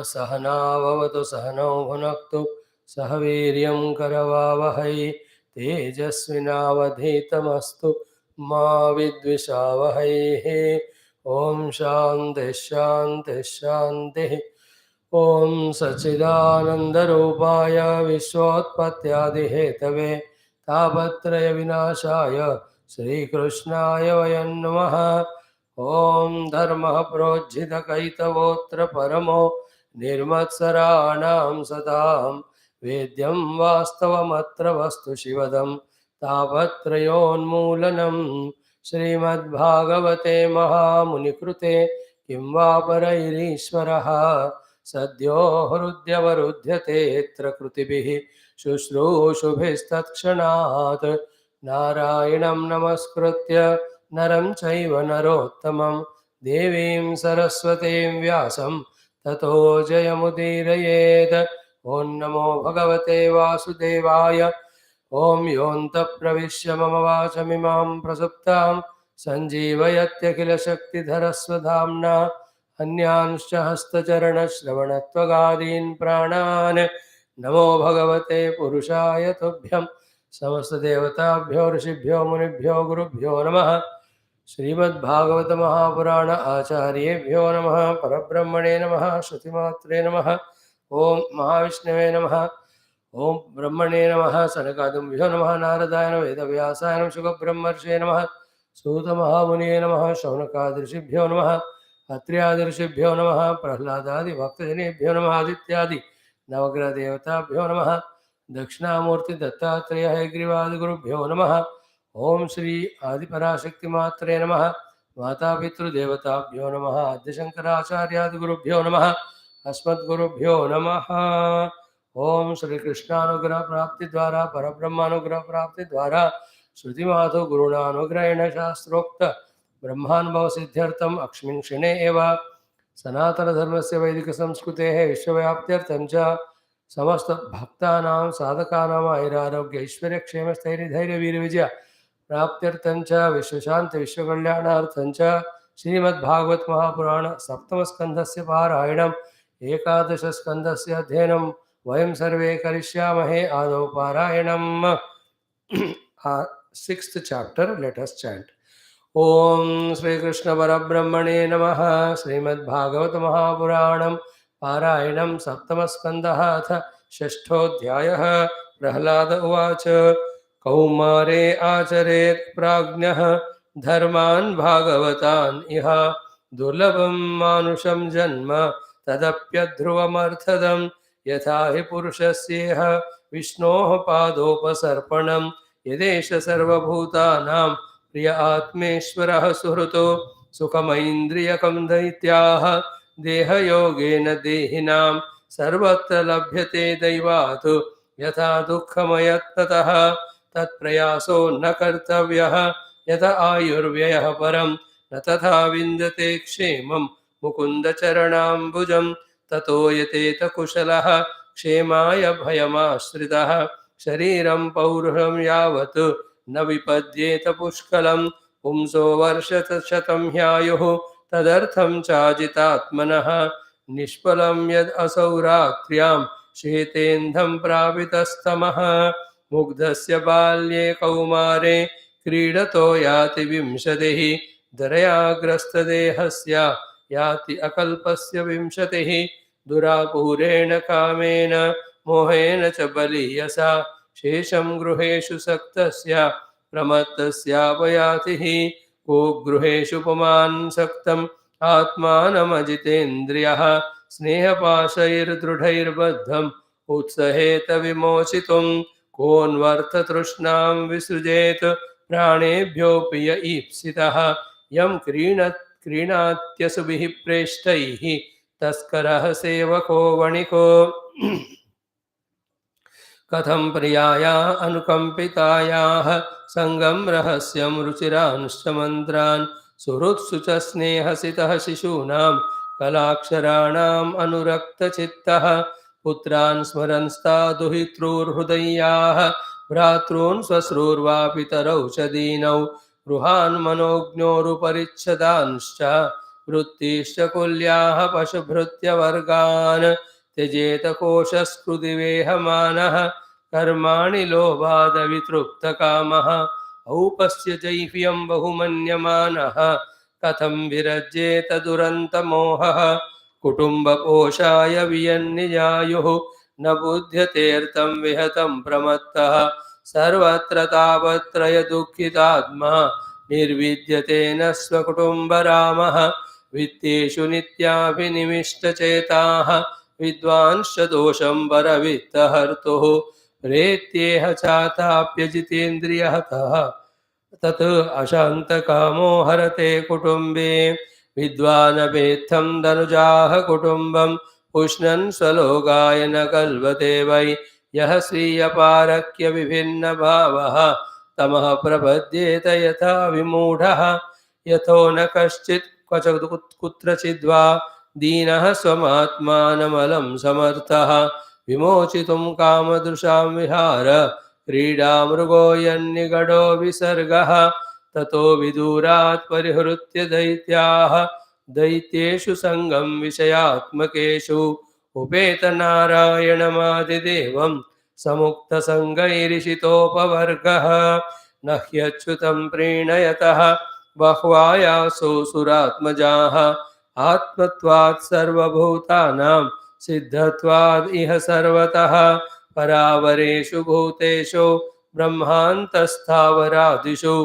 सहनाववतु सहनौ भुनक्तु सह वीर्यं करवावहै तेजस्विनावधीतमस्तु मा विद्विषावहै। ओम शांति शांति शांति। ओम सच्चिदानंदरूपाय विश्वोत्पत्त्यादिहेतवे तापत्रय विनाशाय श्रीकृष्णाय वयं नमः। ओम धर्मः प्रोज्झितकैतवोऽत्र परमो निर्मत्सराणां सतां वेद्यं वास्तवमत्र वस्तु शिवदं तापत्रयोन्मूलनं श्रीमद्भागवते महामुनिकृते किं वा परैरीश्वरः सद्यो हृद्यवरुध्यतेऽत्र कृतिभिः शुश्रूषुभिस्तत्क्षणात् नारायणं नमस्कृत्य नरं चैव नरोत्तमं देवीं सरस्वतीं व्यासं ततो जयमुदीरयेत्। ॐ नमो भगवते वासुदेवाय। ॐ योऽन्तः प्रविश्य मम वाचमिमां प्रसुप्तां सञ्जीवयत्यखिलशक्तिधरस्वधाम्ना अन्यांश्च हस्तचरणश्रवणत्वगादीन् प्राणान् नमो भगवते पुरुषाय तुभ्यं। समस्तदेवताभ्यो ऋषिभ्यो मुनिभ्यो गुरुभ्यो नमः। श्रीमद्भागवत महापुराण आचार्येभ्यो नमः। परब्रह्मणे नमः। श्रुतिमात्रे नमः। ओं महाविष्णवे नमः। ओं ब्रह्मणे नमः। सनकादिभ्यो नमः। नारदाय नमः। वेदव्यासाय नमः। शुकब्रह्मर्षये नमः। सूतमहामुनिये नमः। शौनकादिऋषिभ्यो नमः। अत्र्यादिऋषिभ्यो नमः। प्रह्लादादिभक्तजनेभ्यो नमः। आदित्यादि नवग्रहदेवताभ्यो नमः। दक्षिणामूर्ति दत्तात्रेय हयग्रीवादिगुरुभ्यो नमः। ओम श्री आदिपराशक्तिमात्रे नमः। मातापितृदेवताभ्यो नमः। आद्यशंकराचार्यादिगुरुभ्यो नमः। अस्मद्गुरुभ्यो नमः। ओम श्री कृष्णानुग्रह प्राप्ति द्वारा परब्रह्मानुग्रह प्राप्ति द्वारा श्रुतिमाधु गुरुणानुग्रहेण शास्त्रोक्त ब्रह्मानुभव सिद्ध्यर्थम अक्ष्मिन् क्षणे एव सनातन धर्मस्य वैदिक संस्कृतेः विश्वव्याप्त्यर्थं च समस्त भक्तानां साधकानां आयुरारोग्य ऐश्वर्य क्षेम स्थैर्य धैर्य वीर विजय प्राप्त्यर्थं च विश्वशांति विश्वकल्याणार्थं च श्रीमद्भागवत महापुराण सप्तम स्कंधस्य पारायणम् एकादश स्कंधस्य अध्ययनं वयं सर्वे करिष्यामहे। आदौ पारायणम्। Sixth chapter, let us chant. Om Shri Krishna परब्रह्मणे नमः। श्रीमद्भागवत महापुराणं पारायणं सप्तम स्कंधः अथ षष्ठोऽध्यायः। प्रह्लाद उवाच कौमारे आचरेत् प्राज्ञः धर्मान् भागवतान् इह दुर्लभं मानुषं जन्म तदप्यध्रुवमर्थदं यथा हि पुरुषस्येह विष्णोः पादोपसर्पणं यदेष सर्वभूतानां प्रिय आत्मेश्वरः सुहृतो सुखमैन्द्रियकं दैत्याः देहयोगेन देहिनां सर्वत्र लभ्यते दैवात् यथा दुःखमयत्ततः तत्प्रयासो न कर्तव्यः यत आयुर्व्ययः परं न तथा विन्दते क्षेमं मुकुन्दचरणाम्बुजं ततो यतेत कुशलः क्षेमाय भयमाश्रितः शरीरं पौरुषं यावत् न विपद्येत पुष्कलं पुंसो वर्षशतं ह्यायुः तदर्थं चाजितात्मनः निष्फलं यद् असौ रात्र्यां शेतेन्धं प्रापितस्तमः मुग्धस्य बाल्ये कौमारे क्रीडतो याति विंशतिः दरयाग्रस्तदेहस्य याति अकल्पस्य विंशतिः दुरापूरेण कामेन मोहेन च बलीयसा शेषं गृहेषु सक्तस्य प्रमत्तस्यापयातिः को गृहेषु पुमान् सक्तम् आत्मानमजितेन्द्रियः स्नेहपाशैर्दृढैर्बद्धम् उत्सहेत विमोचितुं कोऽन्वर्थतृष्णां विसृजेत् प्राणेभ्योऽपि य ईप्सितः यं क्रीणात्यसुभिः प्रेष्टैः तस्करः सेवको वणिको कथं प्रियाया अनुकम्पितायाः संगं रहस्यं रुचिरांश्च मन्त्रान् सुहृत्सु च स्नेहसितः शिशूनां कलाक्षराणाम् अनुरक्तचित्तः पुत्रान् स्मरन्स्ता दुहितॄर्हृदय्याः भ्रातॄन् स्वश्रूर्वा पितरौ च दीनौ गृहान् मनोज्ञोरुपरिच्छदांश्च वृत्तिश्च कुल्याः पशुभृत्यवर्गान् त्यजेत कोशस्कृतिवेहमानः कर्माणि लोभादवितृप्तकामः औपस्य जैह्यं बहुमन्यमानः कथं विरज्येत दुरन्तमोहः कुटुम्बपोषाय वियन्निजायुः न बुध्यतेऽर्थं विहतं प्रमत्तः सर्वत्र तापत्रयदुःखितात्मा निर्विद्यते न स्वकुटुम्बरामः वित्तेषु नित्याभिनिविष्टचेताः विद्वांश्च दोषं परवित्तहर्तुः प्रेत्येह चाताप्यजितेन्द्रियहतः तत् अशान्तकामो हरते कुटुम्बे विद्वानपेत्थं धनुजाः कुटुम्बं पुष्णन् स्वलोकाय न कल्पते वै यः स्वीयपारक्य विभिन्नभावः तमः प्रपद्येत यथा विमूढः यथो न कश्चित् क्वच कुत्रचिद्वा दीनः स्वमात्मानमलं समर्थः विमोचितुं कामदृशां विहार क्रीडामृगो यन्निगडो विसर्गः ततो विदूरात् परिहृत्य दैत्याः दैत्येषु सङ्गं विषयात्मकेषु उपेतनारायणमादिदेवं समुक्तसङ्गैरिषितोपवर्गः न ह्यच्युतं प्रीणयतः बह्वायासो सुरात्मजाः आत्मत्वात् सर्वभूतानां सिद्धत्वाद् इह सर्वतः परावरेषु भूतेषु ब्रह्मान्तस्थावरादिषु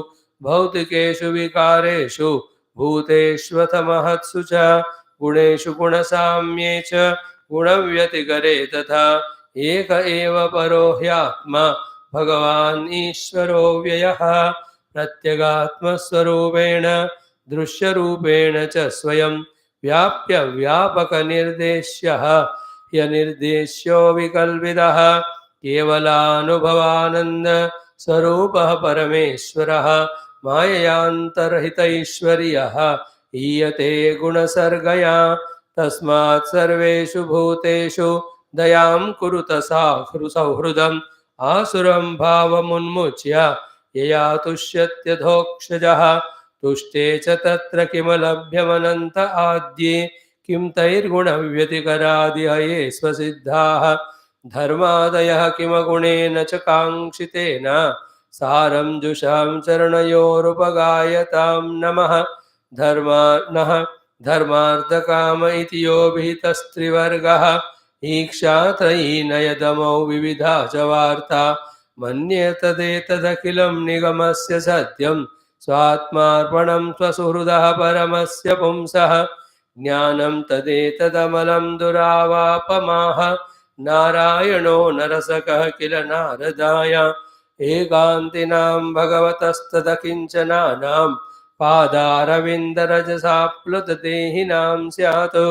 भौतिकेषु विकारेषु भूतेष्वथ महत्सु च गुणेषु गुणसाम्ये च गुणव्यतिकरे तथा एक एव परो ह्यात्मा भगवान् ईश्वरो व्ययः प्रत्यगात्मस्वरूपेण दृश्यरूपेण च स्वयं व्याप्य व्यापकनिर्देश्यः यनिर्देश्यो विकल्पितः केवलानुभवानन्द स्वरूपः परमेश्वरः माययान्तरहितैश्वर्यः ईयते गुणसर्गया तस्मात् सर्वेषु भूतेषु दयां कुरुत सौहृदम् आसुरं भावमुन्मुच्य यया तुष्यत्यधोक्षजः तुष्टे च तत्र किमलभ्यमनन्त आद्ये किं तैर्गुणव्यतिकरादिहये स्वसिद्धाः धर्मादयः किमगुणेन च काङ्क्षितेन सारं जुषां चरणयोरुपगायतां नमः धर्मार्थकाम इति यो विहितस्त्रिवर्गः ईक्षात्रयी नयदमौ विविधा च वार्ता मन्ये तदेतदखिलं निगमस्य सत्यं स्वात्मार्पणं स्वसुहृदः परमस्य पुंसः ज्ञानं तदेतदमलं दुरावापमाह नारायणो नरसकः किल नारदाय एकान्तिनां भगवतस्तदकिञ्चनानां पादारविन्दरजसाप्लुतदेहिनां स्यात्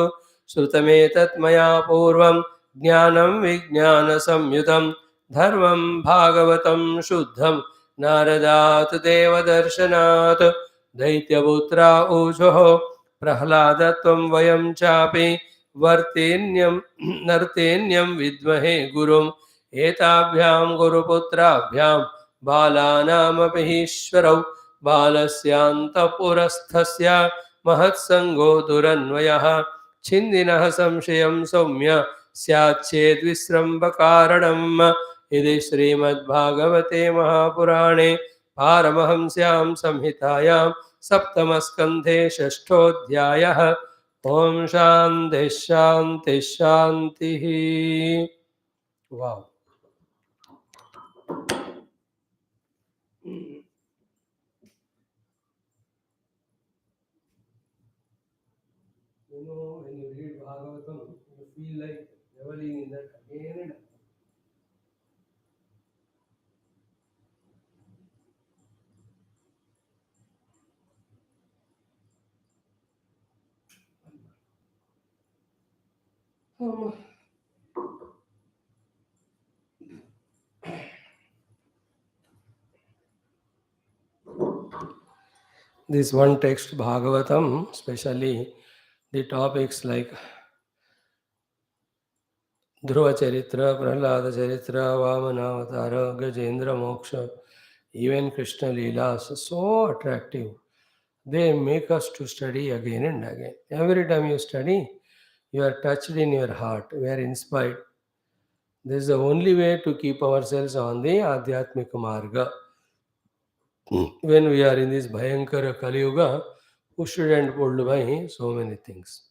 श्रुतमेतत् मया पूर्वं ज्ञानं विज्ञानसंयुतं धर्मं भागवतं शुद्धं नारदात् देवदर्शनात् दैत्यपुत्रा ऊचुः प्रह्लादत्वं वयं चापि नर्तेन्यं विद्महे गुरुम् एताभ्यां गुरुपुत्राभ्यां बालानामपि ईश्वरौ बालस्यान्तःपुरस्थस्य महत्सङ्गो दुरन्वयः छिन्दिनः संशयं सौम्य स्याच्चेद्विस्रम्भकारणम् इति श्रीमद्भागवते महापुराणे पारमहंस्यां संहितायां सप्तमस्कन्धे षष्ठोऽध्यायः। ओम शांति शांति शांति। वाव। You know, when you read Bhagavatam, you feel like reveling in that again and again. This one text, Bhagavatam, especially the topics like Dhruva Charitra, Prahlada Charitra, Vamanavatara, Gajendra Moksha, even Krishna Leelas, so attractive. they make us to study again and again. Every time you study, you are touched in your heart, we are inspired. This is the only way to keep ourselves on the Adhyatmika Marga. When we are in this Bhayankara Kali Yuga, pushed and pulled by so many things.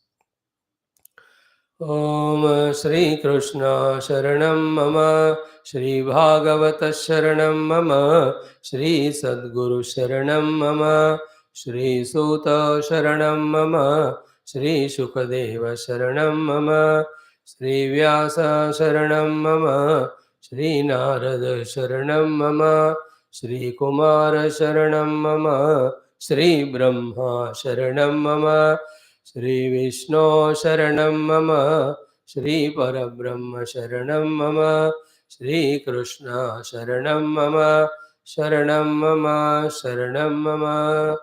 Om Shri Krishna Sharanam Mama, Shri Bhagavata Sharanam Mama, Shri Sadguru Sharanam Mama, Shri Suta Sharanam Mama, Shri Shukadeva Sharanam Mama, Shri Vyasa Sharanam Mama, Shri Narada Sharanam Mama, Shri Kumara Sharanam Mama, Shri Brahma Sharanam Mama, Shri Vishnu Sharanam Mama, Shri Parabrahma Sharanam Mama, Shri Krishna Sharanam Mama, Sharanam Mama, Sharanam Mama,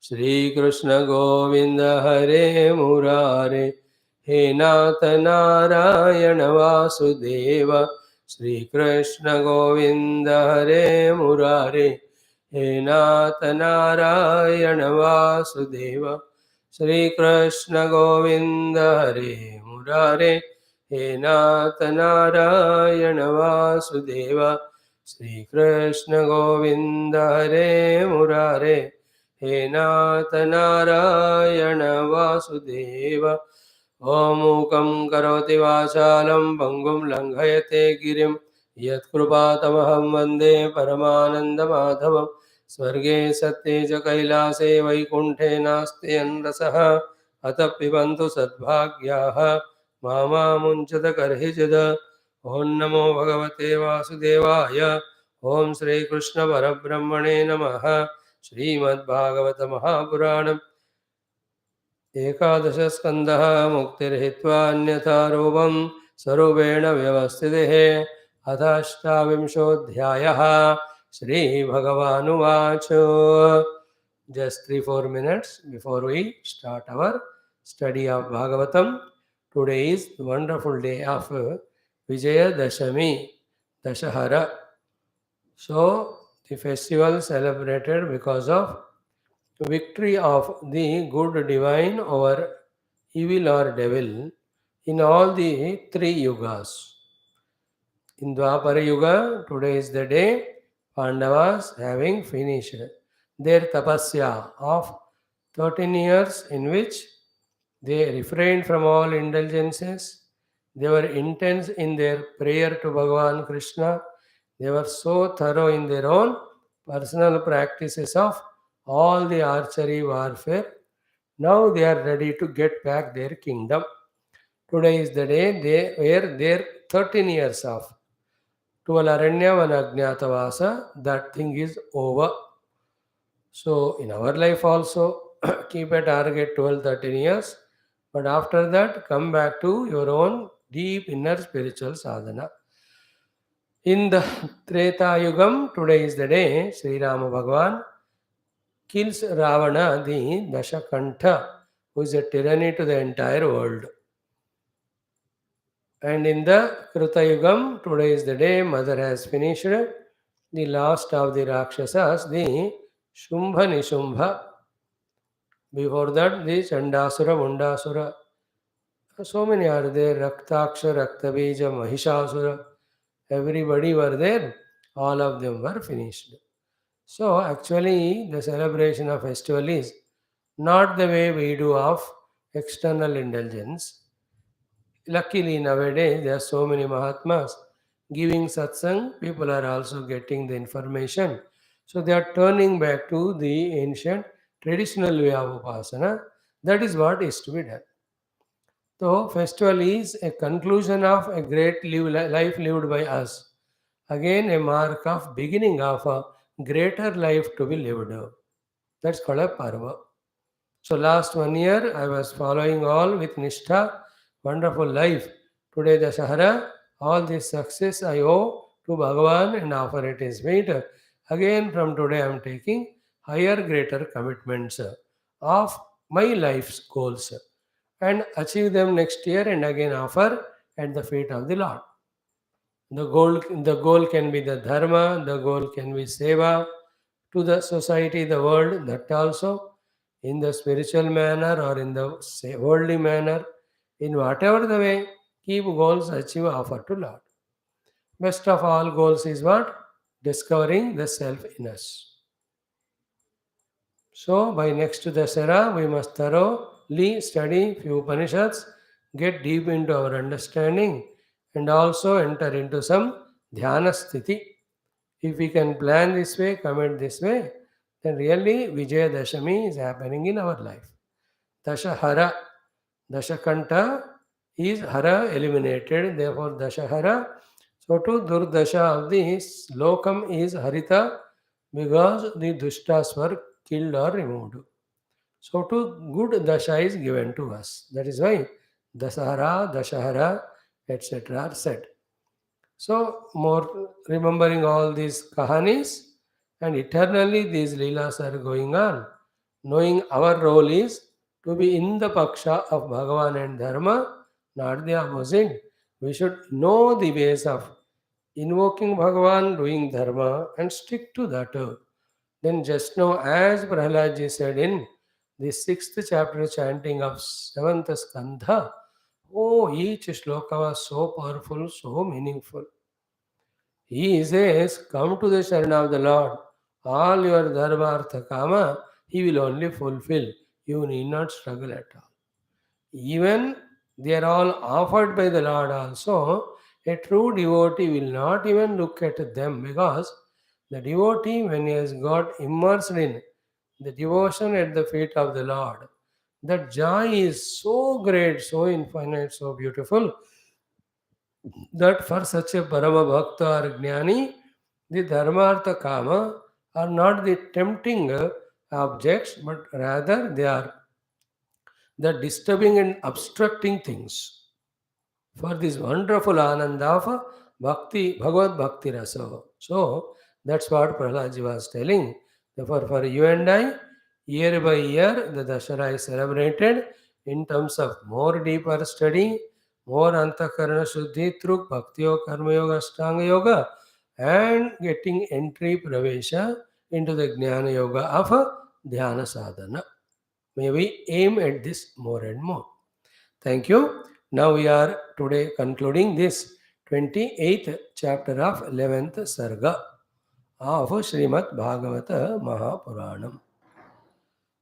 Shri Krishna Govinda Hare Murare, He Nath Narayana Vasudeva, Shri Krishna Govinda Hare Murare, He Nath Narayana Vasudeva, Shri Krishna Govinda Hare Murare, He Nath Narayana Vasudeva, Shri Krishna Govinda Hare Murare, He Nath Narayana Vasudeva. Om Mukam Karoti Vachalam Pangum Langhayate Girim Yat Krupatamaham Vande Paramananda Madhavam Swarge Satye च कैलासे वैकुण्ठे नास्ति अन्रसः अतः पिबन्तु सद्भाग्याः मामामुञ्चत कर्हिचिद. ॐ नमो भगवते वासुदेवाय. ॐ श्रीकृष्ण परब्रह्मणे नमः. श्रीमद्भागवत महापुराणम् एकादश स्कन्धः मुक्तिर्हित्वा अन्यथा रूपं स्वरूपेण व्यवस्थितिः. अथ अष्टाविंशोऽध्यायः. Shri Bhagavanuvach. Just 3-4 minutes before we start our study of Bhagavatam. Today is the wonderful day of Vijaya Dashami, Dashahara. So, the festival celebrated because of victory of the good divine over evil or devil in all the 3 yugas. In Dwapara Yuga, today is the day Pandavas having finished their tapasya of 13 years in which they refrained from all indulgences. They were intense in their prayer to Bhagavan Krishna. They were so thorough in their own personal practices of all the archery warfare. Now they are ready to get back their kingdom. Today is the day they were their 13 years of 12 Aranya, 1 Ajnatavasa, that thing is over. So, in our life also, keep a target 12-13 years, but after that, come back to your own deep inner spiritual sadhana. In the Treta Yugam, today is the day Sri Rama Bhagavan kills Ravana, the Dashakantha, who is a tyranny to the entire world. And in the Kruta Yugam, today is the day Mother has finished the last of the Rakshasas, the Shumbha Nishubha. Before that, the Chandasura, Mundasura. So many are there. Raktaksha, Raktabija, Mahishasura. Everybody were there. All of them were finished. So actually, the celebration of festival is not the way we do of external indulgence. Luckily, nowadays, there are so many Mahatmas giving satsang. People are also getting the information. So they are turning back to the ancient traditional way of upasana. That is what is to be done. So, festival is a conclusion of a great life lived by us. Again, a mark of beginning of a greater life to be lived. That's called a parva. So, last 1 year, I was following all with Nishtha, wonderful life. Today, the Sahara, all this success I owe to Bhagavan and offer it his feet. Again, from today, I am taking higher, greater commitments of my life's goals and achieve them next year and again offer at the feet of the Lord. The goal can be the dharma, the goal can be seva to the society, the world, that also. in the spiritual manner or in the worldly manner, in whatever the way, keep goals achieve offer to Lord. Best of all goals is what? Discovering the self in us. So by next Dassara, we must thoroughly study few Upanishads, get deep into our understanding, and also enter into some dhyana sthiti. If we can plan this way, commit this way, then really Vijaya Dashami is happening in our life. Dashahara, Dashakanta is Hara eliminated, therefore Dashahara. So to Durdasha of the Lokam is Harita because the Dushtas were killed or removed. So to good Dasha is given to us. That is why Dasahara, Dashahara, etc. are said. So more remembering all these kahanis and eternally these leelas are going on. Knowing our role is to be in the paksha of Bhagavan and Dharma, not the opposite. We should know the ways of invoking Bhagavan, doing Dharma and stick to that. Then just now, as Prahaladji said in the 6th chapter chanting of 7th Skandha, oh, each shloka was so powerful, so meaningful. He says, come to the Sharana of the Lord. All your dharma, artha, kama, He will only fulfill. You need not struggle at all. Even they are all offered by the Lord also. A true devotee will not even look at them because the devotee, when he has got immersed in the devotion at the feet of the Lord, that joy is so great, so infinite, so beautiful that for such a Parama Bhakta or Jnani, the Dharmartha Kama are not the tempting objects, but rather they are the disturbing and obstructing things for this wonderful ananda of bhakti, Bhagavad Bhakti Rasa. So that's what Prahlad was telling. Therefore, for you and I, year by year, the Dassara is celebrated in terms of more deeper study, more Antakarana Shuddhi through Bhakti Yoga, Karma Yoga, Ashtanga Yoga, and getting entry pravesha into the Jnana Yoga of Dhyana Sadhana. May we aim at this more and more. Thank you. Now we are today concluding this 28th chapter of 11th Sarga of Srimad Bhagavata Mahapuranam.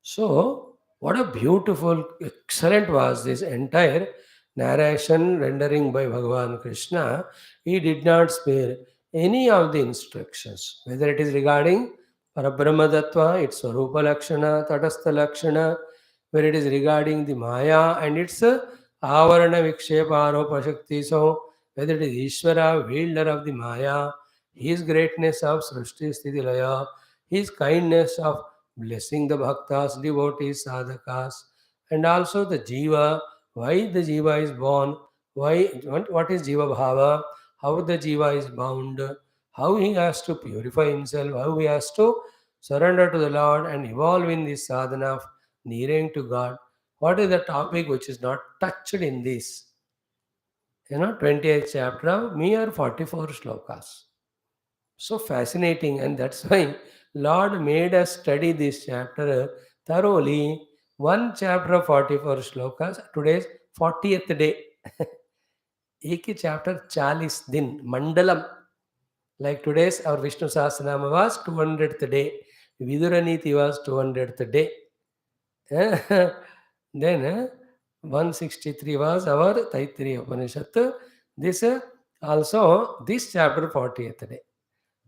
So, what a beautiful, excellent was this entire narration rendering by Bhagavan Krishna. He did not spare any of the instructions, whether it is regarding Parabrahma Tattva, its Swarupa Lakshana, Tatastha Lakshana, where it is regarding the Maya and its Avarana Vikshepa Aropa Shakti. So, whether it is Ishvara, wielder of the Maya, his greatness of Srishti Sthiti Laya, his kindness of blessing the bhaktas, devotees, sadhakas, and also the jiva, why the jiva is born, why what is jiva bhava, how the jiva is bound, how he has to purify himself, how he has to surrender to the Lord and evolve in this sadhana of nearing to God. What is the topic which is not touched in this? 28th chapter of mere 44 slokas. So fascinating, and that's why Lord made us study this chapter thoroughly. One chapter of 44 slokas, today's 40th day. एक ही chapter 40 दिन, Mandalam. Like today's our Vishnu Sahasranama was 200th day. Viduraniti was 200th day. Then 163 was our Taittiriya Upanishad. This also this chapter 40th day.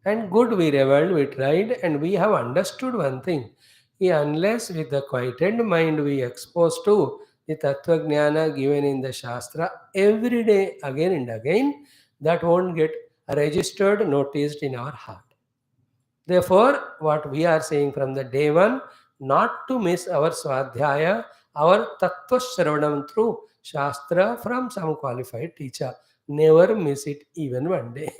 And good we reveled, we tried, and we have understood one thing. Unless with the quietened mind we expose to the Tattva Jnana given in the Shastra every day, again and again, that won't get registered, noticed in our heart. Therefore, what we are saying from the day one, not to miss our Swadhyaya, our Tattva Shravanam through Shastra from some qualified teacher. Never miss it even one day.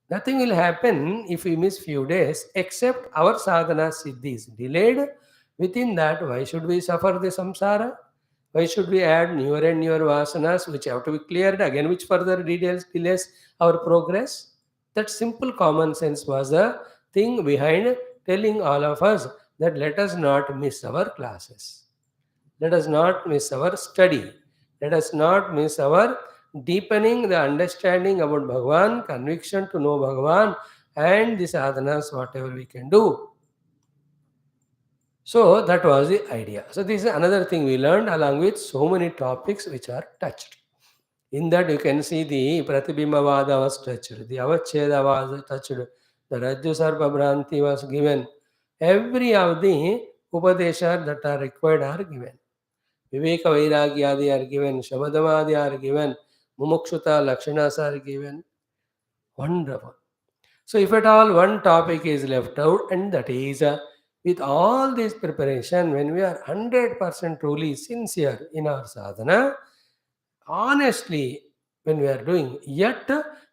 Nothing will happen if we miss few days except our sadhana siddhi is delayed. Within that, why should we suffer the samsara? Why should we add newer and newer vasanas which have to be cleared again, which further delays our progress? That simple common sense was the thing behind telling all of us that let us not miss our classes. Let us not miss our study. Let us not miss our deepening the understanding about Bhagavan, conviction to know Bhagavan, and the sadhanas, whatever we can do. So that was the idea. So this is another thing we learned along with so many topics which are touched. In that you can see the Pratibhimbavada was touched, the Avacheda was touched, the Rajju Sarpa Bhranti was given. Every of the Upadeshas that are required are given. Viveka Vairagyadi are given, Shamadamadi are given, Mumukshuta Lakshanas are given. Wonderful. So if at all one topic is left out, and that is with all this preparation, when we are 100% truly sincere in our sadhana, honestly, when we are doing, yet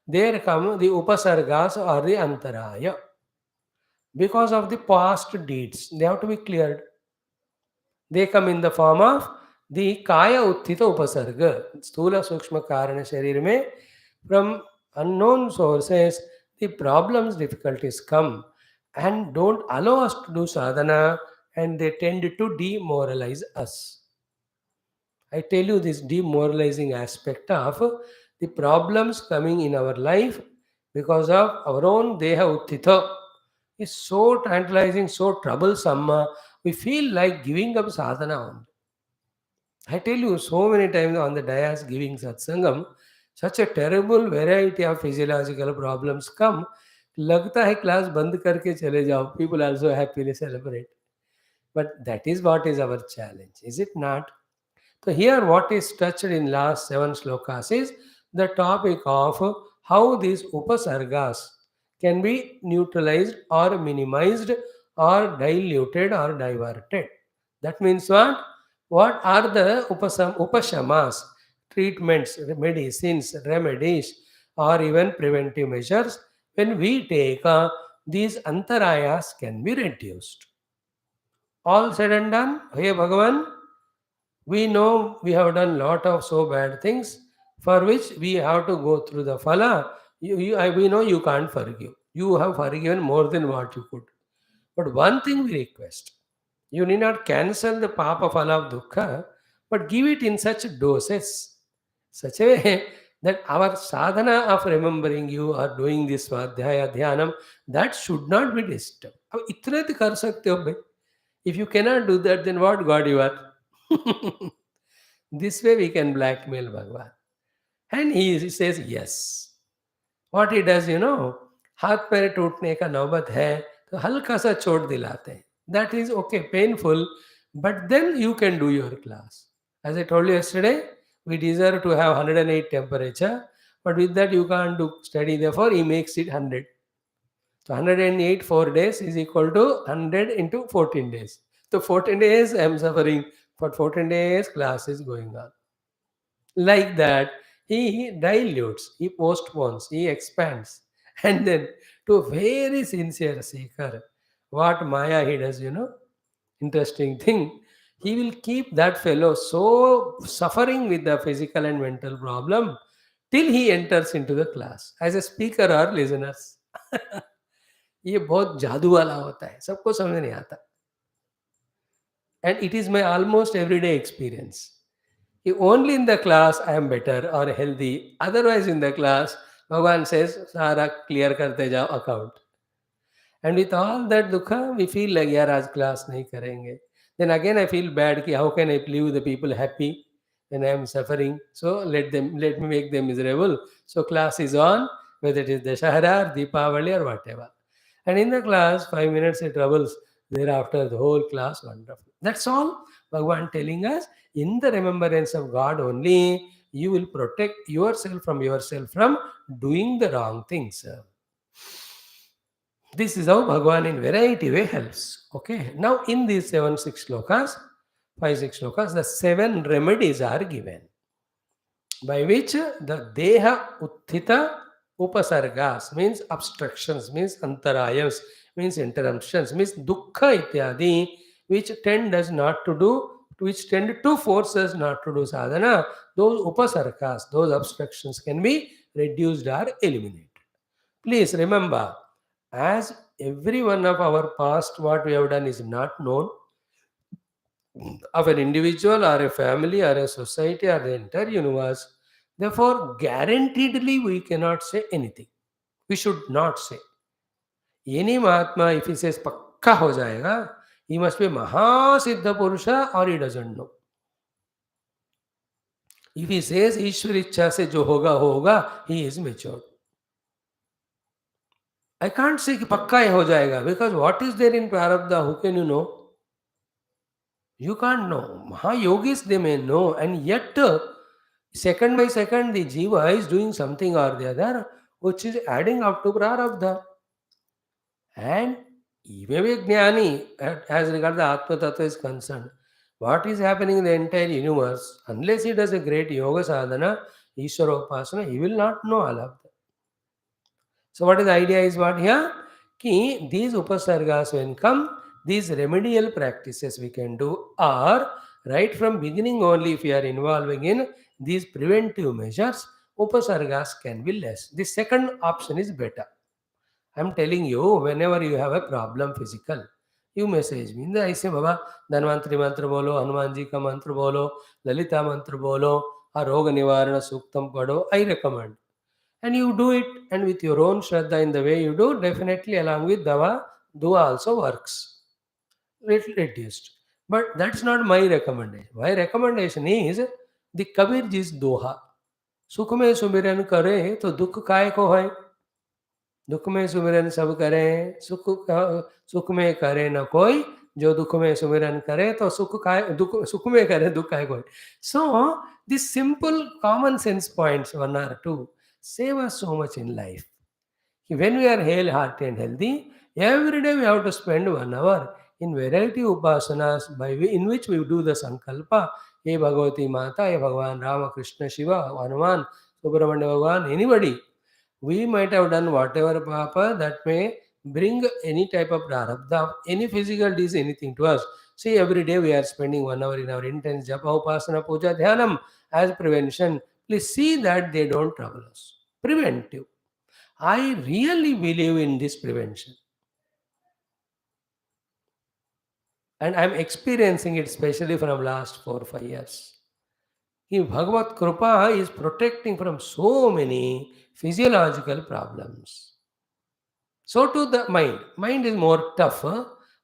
there come the upasargas or the antaraya. Because of the past deeds, they have to be cleared. They come in the form of the kaya uttita upasarga, sthula sukshma karana sharir mein, from unknown sources, the problems, difficulties come and don't allow us to do sadhana, and they tend to demoralize us. I tell you this demoralizing aspect of the problems coming in our life because of our own deha uttita is so tantalizing, so troublesome. We feel like giving up sadhana on. I tell you so many times on the dais giving satsangam, such a terrible variety of physiological problems come. लगता है class बंद करके चले जाओ. People also happily celebrate. But that is what is our challenge, is it not? So here what is touched in last 7 slokas is the topic of how these upasargas can be neutralized or minimized or diluted or diverted. That means what? What are the upashamas, treatments, medicines, remedies, or even preventive measures when we take these antarayas can be reduced. All said and done, hey Bhagavan, we know we have done lot of so bad things for which we have to go through the phala. We know you can't forgive. You have forgiven more than what you could. But one thing we request, you need not cancel the papa phala of dukkha, but give it in such doses, such a way that our sadhana of remembering you or doing this svadhyaya dhyanam, that should not be disturbed. अब इतने तो कर सकते हो भाई. If you cannot do that, then what God you are? This way we can blackmail Bhagavan. And he says yes. What he does, हाथ पैर टूटने का नौबत है तो हल्का सा चोट दिलाते हैं. That is okay, painful, but then you can do your class. As I told you yesterday, we deserve to have 108 temperature, but with that you can't do study. Therefore, he makes it 100. So 108 4 days is equal to 100 into 14 days. So 14 days I am suffering. For 14 days class is going on. Like that, he dilutes, he postpones, he expands. And then to a very sincere seeker, what Maya he does, interesting thing. He will keep that fellow so suffering with the physical and mental problem till he enters into the class as a speaker or listeners. ये बहुत जादू वाला होता है, सबको समझ नहीं आता. And it is my almost everyday experience. If only in the class I am better or healthy, otherwise in the class, Bhagavan says, सारा clear करते जाओ account. And with all that dukha, we feel like, यार आज class नहीं करेंगे. Then again I feel bad कि how can I leave the people happy when I am suffering? So let me make them miserable. So class is on, whether it is Dashahara or Deepavali or whatever. And in the class, 5 minutes it troubles. Thereafter, the whole class wonderful. That's all Bhagavan telling us. In the remembrance of God only, you will protect yourself from doing the wrong things. This is how Bhagavan in variety way helps. Okay. Now in these 5 6 slokas, the 7 remedies are given by which the deha utthita upasargas means obstructions, means antarayams, means interruptions, means dukkha ityadi, which tend to force us not to do sadhana. Those upasargas, those obstructions can be reduced or eliminated. Please remember, as Every one of our past, what we have done is not known of an individual or a family or a society or the entire universe. Therefore, guaranteedly we cannot say anything. We should not say. Any Mahatma, if he says pakka ho jayega, he must be Mahasiddha Purusha or he doesn't know. If he says Ishwar Ichha se jo hoga, he is mature. I can't say कि पक्का ही हो जाएगा because what is there in Prarabdha? Who can you know? You can't know. Mahayogis they may know, and yet second by second the jiva is doing something or the other which is adding up to Prarabdha. And even a jnani, as regards the Atma Tattva is concerned, what is happening in the entire universe, unless he does a great yoga sadhana, Ishvara Upasana, he will not know all of that. So what is the idea is what here? Ki these upasargas when come, these remedial practices we can do, or right from beginning only if we are involving in these preventive measures, upasargas can be less. The second option is better. I'm telling you, whenever you have a problem physical, you message me. I say, Baba, Dhanvantri mantra bolo, Hanuman ji ka mantra bolo, Lalita mantra bolo, or Roga Nivarana Suktam pado, I recommend. And you do it, and with your own Shraddha in the way you do, definitely along with Dava, Dua also works. Little reduced. But that's not my recommendation. My recommendation is the Kabir ji's Doha. Sukh mein sumiran kare, to dukh काय को है. दुख में सुमिरन सब करें, सुख में करे न कोई, जो दुख में सुमिरन करे तो सुख में करे दुख काय कोई. So these simple common sense points, one or two, save us so much in life. When we are hale, hearty and healthy, every day we have to spend 1 hour in variety upasanas in which we do the sankalpa. Hey Bhagavati Mata, hey Bhagavan Rama, Krishna, Shiva, Hanuman, Subramanya Bhagavan, anybody. We might have done whatever papa that may bring any type of prarabdha, any physical disease, anything to us. See, every day we are spending 1 hour in our intense japa, upasana, puja, dhyanam as prevention. Please see that they don't trouble us. Preventive. I really believe in this prevention. And I'm experiencing it especially from last 4 or 5 years. Bhagavad Kripa is protecting from so many physiological problems. So to the mind. Mind is more tough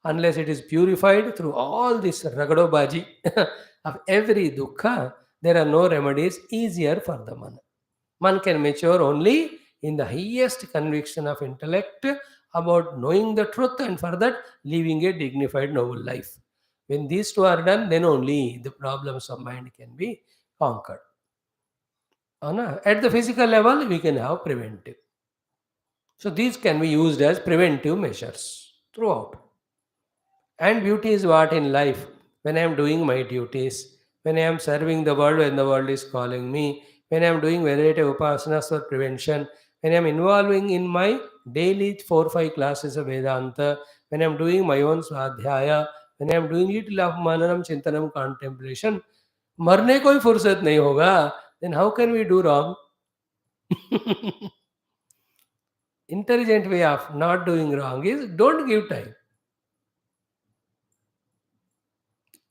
unless it is purified through all this ragadobaji of every dukkha. There are no remedies easier for the man. Man can mature only in the highest conviction of intellect about knowing the truth and for that living a dignified noble life. When these two are done, then only the problems of mind can be conquered. At the physical level, we can have preventive. So these can be used as preventive measures throughout. And beauty is what in life? When I am doing my duties, when I am serving the world, when the world is calling me, when I am doing variety of upasanas for prevention, when I am involving in my daily 4 or 5 classes of Vedanta, when I am doing my own Swadhyaya, when I am doing little of Mananam, Chintanam, contemplation, मरने को ही फुर्सत नहीं होगा, then how can we do wrong? Intelligent way of not doing wrong is don't give time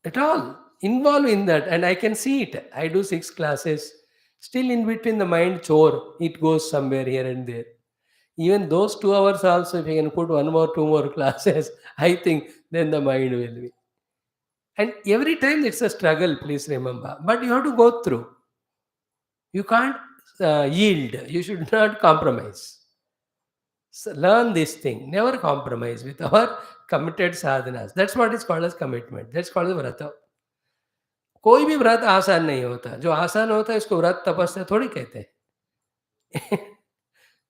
at all. Involve in that, and I can see it. I do 6 classes. Still in between the mind chore, it goes somewhere here and there. Even those 2 hours also, if you can put 1 more, 2 more classes, I think then the mind will be. And every time it's a struggle, please remember. But you have to go through. You can't yield. You should not compromise. So learn this thing. Never compromise with our committed sadhanas. That's what is called as commitment. That's called as vrata. कोई भी व्रत आसान नहीं होता. जो आसान होता है इसको व्रत तपस्या थोड़ी कहते हैं.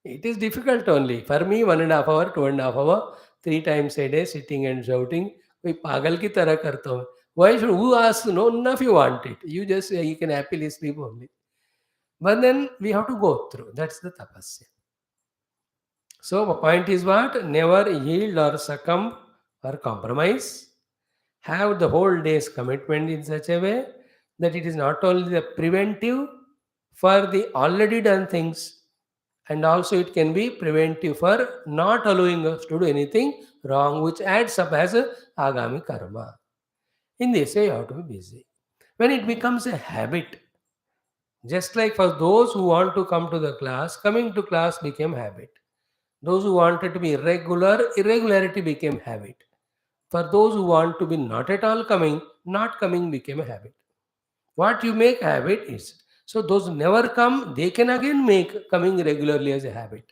It is difficult only. For me, 1.5 hour, 2.5 hour, 3 times a day sitting and shouting. कोई पागल की तरह करता हूँ. Why should who asks? No, enough you want it. You just you can happily sleep only. But then we have to go through. That's the tapasya. So the point is what? Never yield or succumb or compromise. Have the whole day's commitment in such a way that it is not only the preventive for the already done things, And also it can be preventive for not allowing us to do anything wrong, which adds up as a agami karma. In this way, you have to be busy. When it becomes a habit, just like for those who want to come to the class, coming to class became habit. Those who wanted to be irregular, irregularity became habit. For those who want to be not at all coming, not coming became a habit. What you make habit is. So those who never come, they can again make coming regularly as a habit.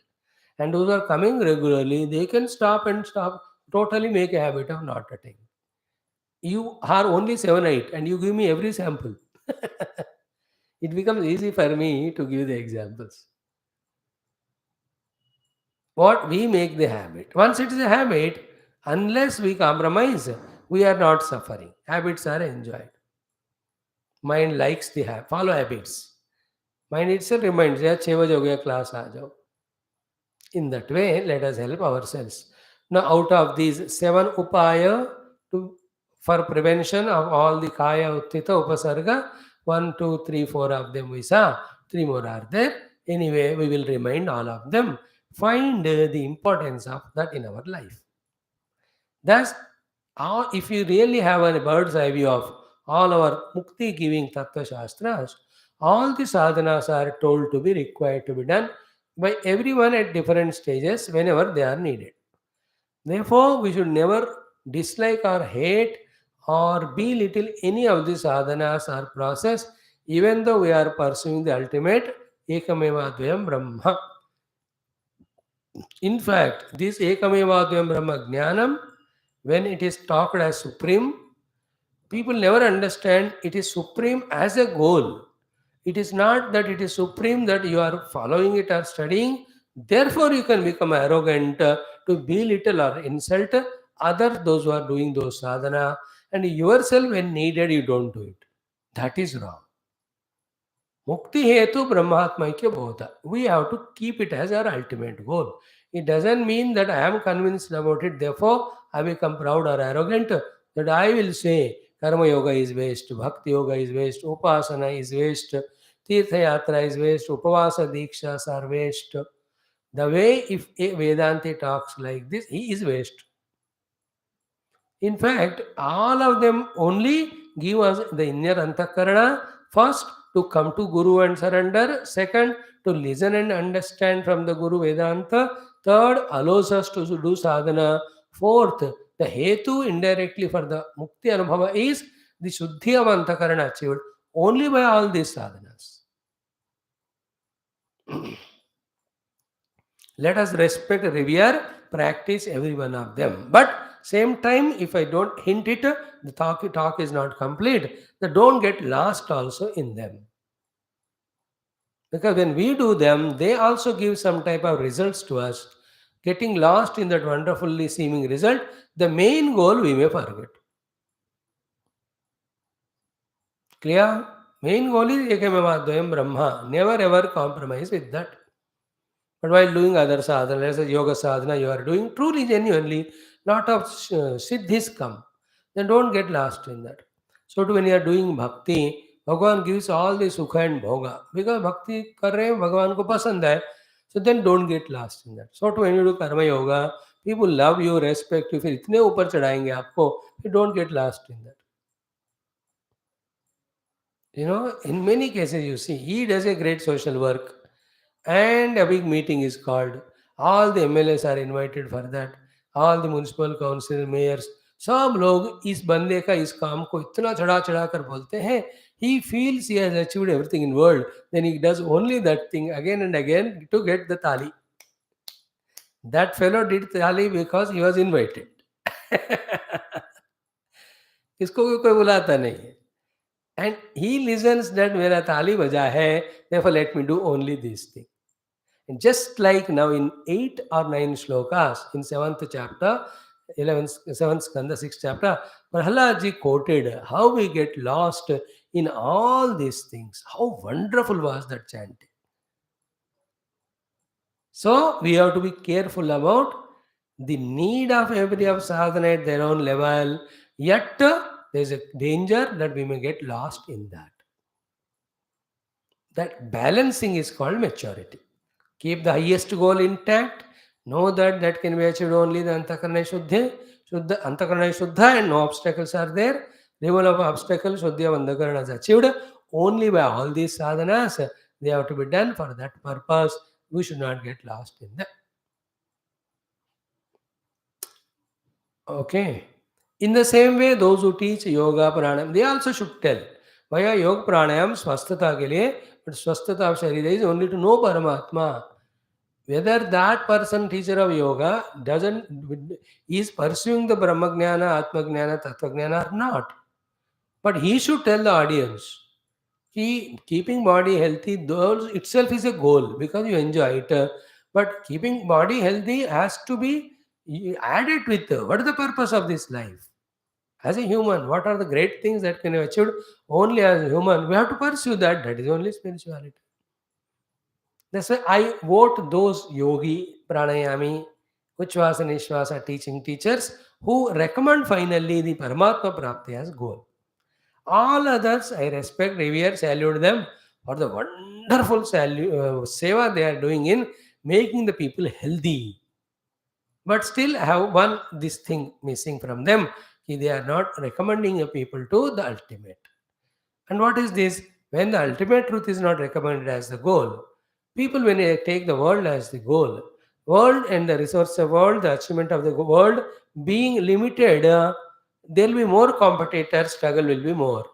And those who are coming regularly, they can stop and stop, totally make a habit of not attending. You are only 7, 8, and you give me every sample. It becomes easy for me to give the examples. What we make the habit. Once it is a habit, unless we compromise, we are not suffering. Habits are enjoyed. Mind likes the follow habits. Mind itself reminds, yeah, 6 baje ho gaya, class aa jao. In that way, let us help ourselves. Now, out of these 7 upaya to, for prevention of all the kaya uttita upasarga, 1, 2, 3, 4 of them we saw, 3 more are there. Anyway, we will remind all of them. Find the importance of that in our life. Thus, if you really have a bird's eye view of all our mukti giving tattva shastras, all the sadhanas are told to be required to be done by everyone at different stages whenever they are needed. Therefore, we should never dislike or hate or belittle any of the sadhanas or process, even though we are pursuing the ultimate Ekameva Dvayam Brahma. In fact, this Ekameva Dvayam Brahma Jnanam, when it is talked as supreme, people never understand it is supreme as a goal. It is not that it is supreme that you are following it or studying. Therefore, you can become arrogant to belittle or insult others, those who are doing those sadhana, and yourself, when needed, you don't do it. That is wrong. Mukti hetu brahmatmaikya bhavata. We have to keep it as our ultimate goal. It doesn't mean that I am convinced about it, therefore I become proud or arrogant, that I will say karma yoga is waste, bhakti yoga is waste, upasana is waste, tirtha yatra is waste, upavasa dikshas are waste. The way if a Vedanti talks like this, he is waste. In fact, all of them only give us the inner antakarana. First, to come to Guru and surrender. Second, to listen and understand from the Guru Vedanta. Third, allows us to do sadhana. Fourth, the hetu indirectly for the mukti anubhava is the shuddhi of antakarana achieved only by all these sadhanas. Let us respect, revere, practice every one of them. But same time, if I don't hint it, the talk is not complete. Then don't get lost also in them. Because when we do them, they also give some type of results to us. Getting lost in that wonderfully seeming result, the main goal we may forget. Clear? Main goal is Ekameva Dvayam Brahma. Never ever compromise with that. But while doing other sadhana, let's say yoga sadhana, you are doing truly, genuinely, lot of siddhis come. Then don't get lost in that. So when you are doing bhakti, Bhagavan gives all the sukha and bhoga. Because bhakti kar rahe hain, Bhagavan ko pasand hai. So then don't get lost in that. So when you do karma yoga, people love you, respect you. फिर इतने ऊपर चढ़ाएंगे आपको, you don't get lost in that. You know, in many cases you see, he does a great social work. And a big meeting is called. All the MLAs are invited for that. All the municipal council, mayors, सब लोग इस बंदे का इस काम को इतना चढ़ा चढ़ा कर बोलते हैं. He feels he has achieved everything in world. Then he does only that thing again and again to get the tali. That fellow did tali because he was invited. इसको कोई बुलाता नहीं है. And he listens that मेरा ताली बजा है, therefore let me do only this thing. And just like now in 8 or 9 shlokas in 7th chapter, 11th, 7th skandha, 6th chapter, Prahlad ji quoted how we get lost in all these things. How wonderful was that chanting. So we have to be careful about the need of every of sadhana at their own level. Yet there is a danger that we may get lost in that. That balancing is called maturity. Keep the highest goal intact. Know that that can be achieved only the Antakarana Shuddha, Shuddha Antakarana Shuddha, and no obstacles are there. Removal of obstacles, Shuddha Antakarana is achieved only by all these sadhanas. They have to be done for that purpose. We should not get lost in that. Okay. In the same way, those who teach yoga pranayam, they also should tell. Vaya yoga pranayam swasthata ke liye, but swasthata of sharira is only to know Paramatma. Whether that person, teacher of yoga, is pursuing the Brahmagnana, Atmagnana, Tattvagnana or not. But he should tell the audience. Keeping body healthy, those itself is a goal because you enjoy it. But keeping body healthy has to be added with what is the purpose of this life? As a human, what are the great things that can be achieved only as a human? We have to pursue that. That is only spirituality. That's why I vote those yogi, pranayami, uchvasa, nishvasa teaching teachers who recommend finally the Paramatma Prapti as goal. All others, I respect, revere, salute them for the wonderful seva they are doing in making the people healthy. But still have one this thing missing from them. They are not recommending a people to the ultimate. And what is this? When the ultimate truth is not recommended as the goal, people when they take the world as the goal, world and the resource of world, the achievement of the world being limited, there will be more competitors, struggle will be more.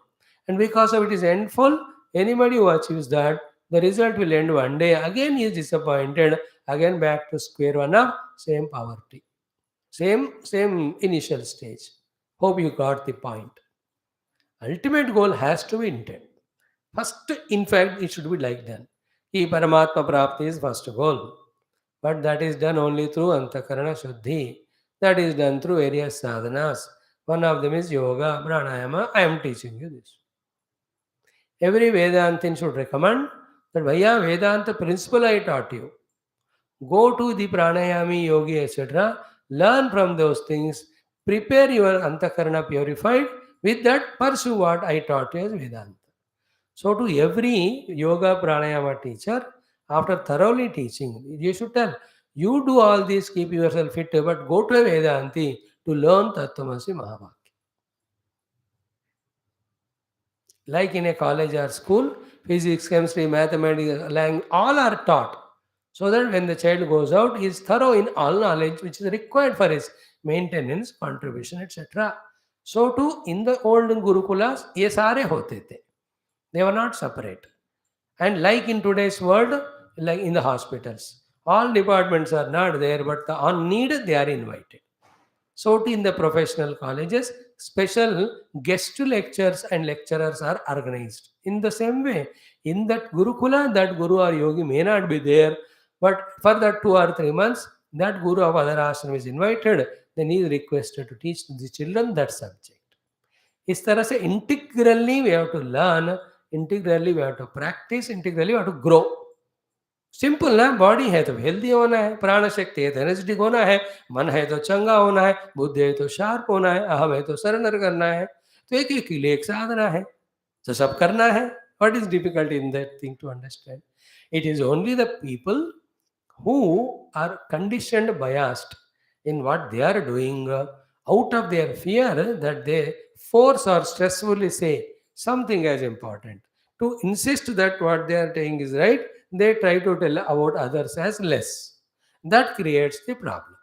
And because of it is endful, anybody who achieves that, the result will end one day. Again he is disappointed, again back to square one of same poverty. Same initial stage. Hope you got the point. Ultimate goal has to be intent. First, in fact, it should be like that. Ki Paramatma Prapti is first goal. But that is done only through Antakarana Shuddhi. That is done through various sadhanas. One of them is yoga, pranayama. I am teaching you this. Every Vedantin should recommend that via Vedanta principle I taught you. Go to the pranayami, yogi, etc. Learn from those things. Prepare your Antakarana purified. With that, pursue what I taught you as Vedanta. So, to every yoga pranayama teacher, after thoroughly teaching, you should tell, you do all this, keep yourself fit, but go to a Vedanti to learn Tattvamasi Maha. Like in a college or school, physics, chemistry, mathematics, language, all are taught. So that when the child goes out, he is thorough in all knowledge which is required for his maintenance, contribution, etc. So too, in the old Gurukulas, ye sare hote the. They were not separate. And like in today's world, like in the hospitals, all departments are not there, but on need they are invited. So too in the professional colleges, special guest lectures and lecturers are organized. In the same way, in that Gurukula, that Guru or Yogi may not be there, but for that 2 or 3 months, that Guru of other ashram is invited, then he is requested to teach the children that subject. इस तरह से integrally we have to learn, integrally we have to practice, integrally we have to grow. Simple ना, body है तो healthy होना है, प्राण शक्ति है तो एनर्जेटिक होना है, मन है तो चंगा होना है, बुद्धि है तो शार्प होना है, अहम है तो सरेंडर करना है. तो एक एक के लिए एक साधना है, तो सब करना है. What is difficult in that thing to understand? It is only the people who are conditioned, biased in what they are doing, out of their fear that they force or stressfully say something as important. To insist that what they are saying is right, they try to tell about others as less. That creates the problem.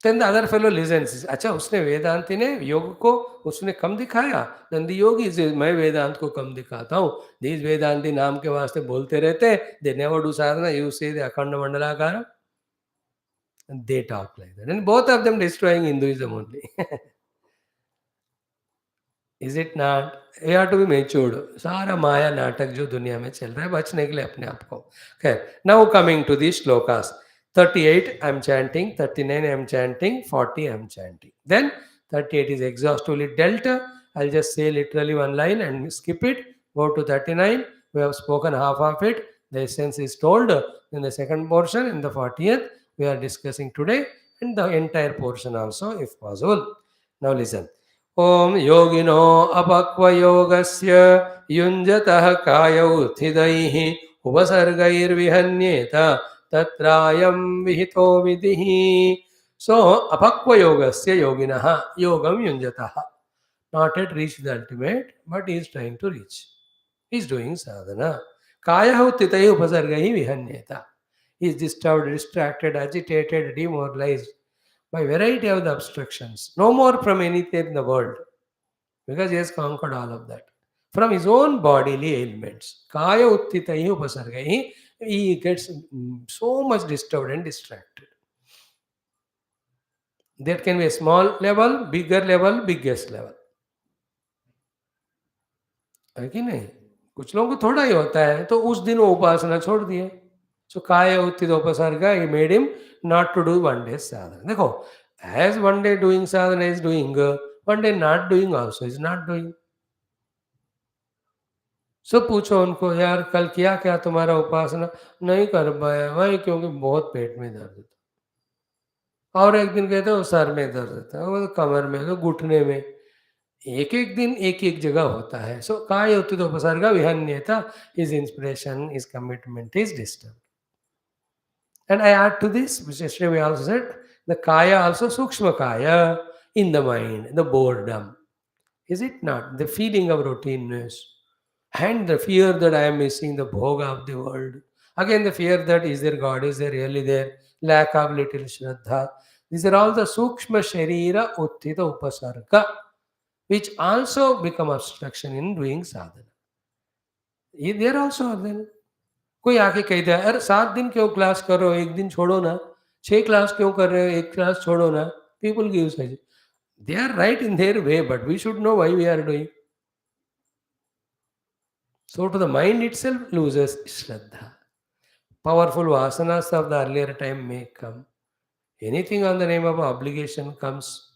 Then the other fellow listens. अच्छा उसने वेदांति ने योग को उसने कम दिखाया. Then the yogi says मैं वेदांत को कम दिखाता हूँ. These वेदांति नाम के वास्ते बोलते रहते. They never do sadhana. You say the अखंड मंडलाकार. And they talk like that. And both of them destroying Hinduism only. Is it not? We have to be matured. सारा माया नाटक जो दुनिया में चल रहा है बचने के लिए अपने आप को. खैर, now coming to the shlokas. 38 I am chanting, 39 I am chanting, 40 I am chanting. Then 38 is exhaustively dealt. I'll just say literally one line and skip it. Go to 39. We have spoken half of it. The essence is told in the second portion. In the 40th, we are discussing today, and the entire portion also, if possible. Now listen. Om yogino apakvayogasya yunjatah kaya uthidaihi upasargair vihanyeta tatrayam vihito vidihi. So, apakvayogasya yoginaha yogam yunjatah. Not yet reached the ultimate, but he is trying to reach. He is doing sadhana. Kaya uthitai upasargahi vihanyeta. He is disturbed, distracted, agitated, demoralized by variety of the obstructions. No more from anything in the world, because he has conquered all of that. From his own bodily ailments. Kaya utthitahi upasargahi, he gets so much disturbed and distracted. There can be a small level, biggest level. है कि नहीं? कुछ लोगों को थोड़ा ही होता है, तो उस दिन वो उपासना छोड़ दिए. So kaya utthita upasarga, he made him not to do one day sadhana. देखो, as one day doing sadhana is doing, one day not doing also is not doing. So पूछो उनको, यार कल किया क्या तुम्हारा उपासना? नहीं कर पाया भाई, क्योंकि बहुत पेट में दर्द था. और एक दिन कहते हो सर में दर्द था, वो कमर में, तो घुटने में. एक एक दिन एक एक जगह होता है. सो काय उत्थित उपसर्ग विहन्यता, his inspiration, his commitment is disturbed. And I add to this, which yesterday we also said, the kaya also sukshma kaya, in the mind, the boredom. Is it not? The feeling of routineness and the fear that I am missing the bhoga of the world. Again, the fear that is there God, is there really there? Lack of little shraddha. These are all the sukshma sharira utthita upasarga, which also become obstruction in doing sadhana. There also are then. कोई आके कहता है, अरे 7 दिन क्यों class कर रहे हो, एक दिन छोड़ो ना. 6 क्लास क्यों कर रहे हो, एक क्लास छोड़ो ना. People give such. They are right in their way, but we should know why we are doing. So to the mind itself loses shraddha. Powerful vasanas of the earlier time may come. Anything on the name of obligation comes.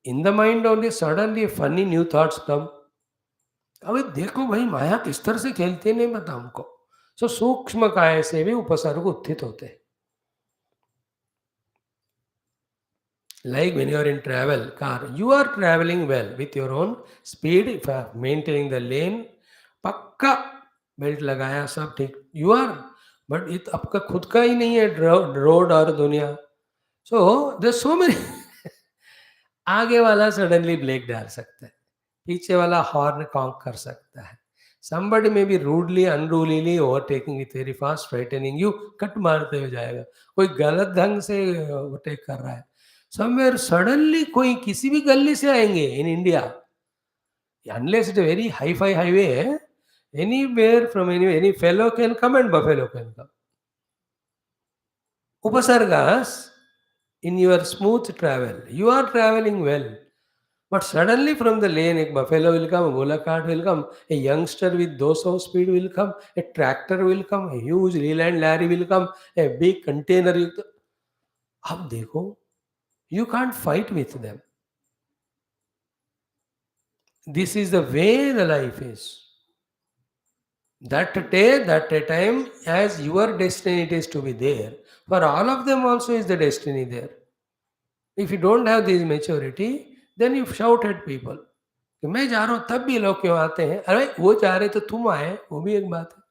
In the mind only suddenly funny new thoughts come. अबे देखो भाई माया किस तरह से खेलती है, नहीं पता हमको. सो सूक्ष्म काय से भी उपसर्ग उत्थित होते हैं. Like when you are in travel car, you are traveling well with your own speed, if you are maintaining the lane, पक्का बेल्ट लगाया सब ठीक, you are, but it आपका खुद का ही नहीं है रोड और दुनिया. So there's so many. आगे वाला सडनली ब्रेक डाल सकता है, पीछे वाला हॉर्न कॉन्क कर सकता है. Somebody may be rudely, unrulyly overtaking with very fast, frightening you, cut मारते हुए जाएगा. कोई गलत ढंग से ओवरटेक कर रहा है. Somewhere suddenly कोई किसी भी गली से आएंगे in India, unless it's a very hi-fi highway, anywhere from anywhere, any fellow can come and buffalo can come. Upasargas in your smooth travel, you are traveling well. But suddenly from the lane, a buffalo will come, a bullock cart will come, a youngster with 200 speed will come, a tractor will come, a huge Leland Larry will come, a big container. अब देखो, you can't fight with them. This is the way the life is. That day, that time, as your destiny it is to be there. For all of them also is the destiny there. If you don't have this maturity, then you shout at people. कि मैं जा रहा हूँ तब भी लोग क्यों आते हैं, अरे वो जा रहे तो तुम आए, वो भी एक बात है.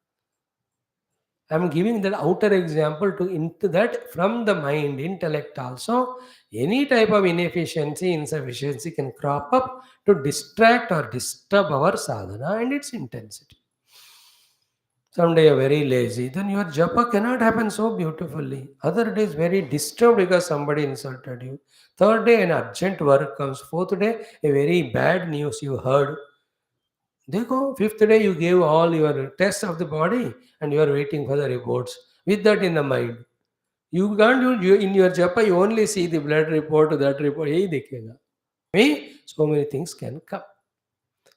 I am giving that outer example to into that from the mind, intellect also. Any type of inefficiency, insufficiency can crop up to distract or disturb our sadhana and its intensity. Someday you are very lazy, then your japa cannot happen so beautifully. Other days very disturbed because somebody insulted you. Third day an urgent work comes. Fourth day a very bad news you heard. Dekho, fifth day you gave all your tests of the body and you are waiting for the reports. With that in the mind, you can't do in your japa. You only see the blood report, that report. Yही दिखेगा. Me, so many things can come.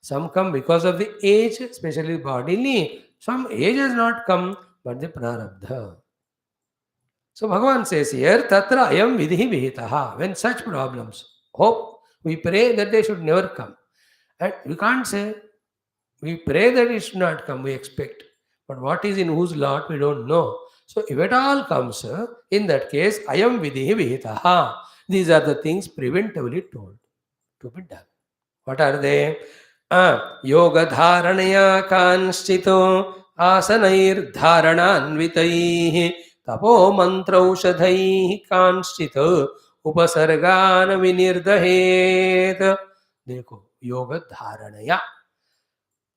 Some come because of the age, especially bodily. Some age has not come, but the prarabdha. So Bhagavan says here, tatra ayam vidhi vihitaha. When such problems, hope, we pray that they should never come. And we can't say, we pray that it should not come, we expect. But what is in whose lot, we don't know. So if it all comes, in that case, ayam vidhi vihitaha. These are the things preventively told to be done. What are they? Yoga dharanaya kanchito asanair dharananvitaih tapo mantraushadhaih kanchito upasargana vinirdahet. देखो योग धारणया,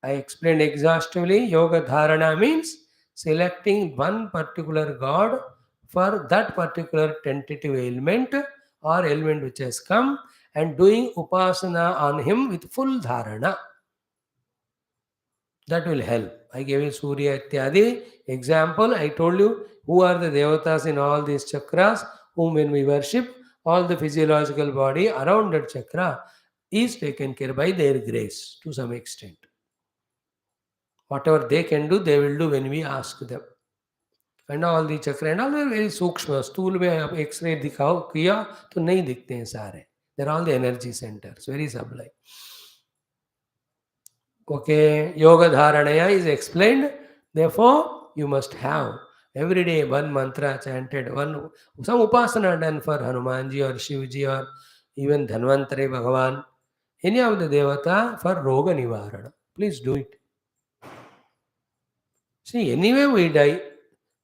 I explained exhaustively. Yoga dharana means selecting one particular god for that particular tentative ailment or ailment which has come and doing upasana on him with full dharana. That will help. I gave you Surya Ityadi example. I told you who are the devatas in all these chakras, whom when we worship, all the physiological body around that chakra is taken care by their grace to some extent. Whatever they can do, they will do when we ask them. And all the chakra and all are very सूक्ष्म. स्थूल में आप x ray दिखाओ किया तो नहीं दिखते हैं सारे. They're all the energy centers, very sublime. Okay, yoga dharanaya is explained. Therefore, you must have every day one mantra chanted, some upasana done for Hanumanji or Shivji or even Dhanvantari Bhagavan, any of the devata for roga nivarana. Please do it. See, anyway we die,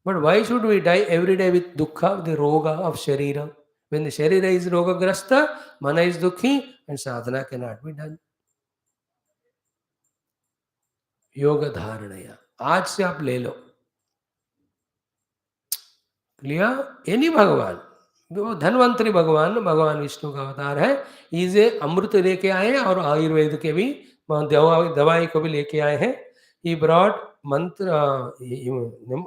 but why should we die every day with dukkha, the roga of sharira? When the sharira is roga grasta, mana is dukhi, and sadhana cannot be done. योग धारणया आज से आप ले लो. Clear? Any भगवान, वो धन्वंतरी भगवान, भगवान विष्णु का अवतार है. इसे अमृत लेके आए और आयुर्वेद के भी दवाई को भी लेके आए हैं. He brought mantra,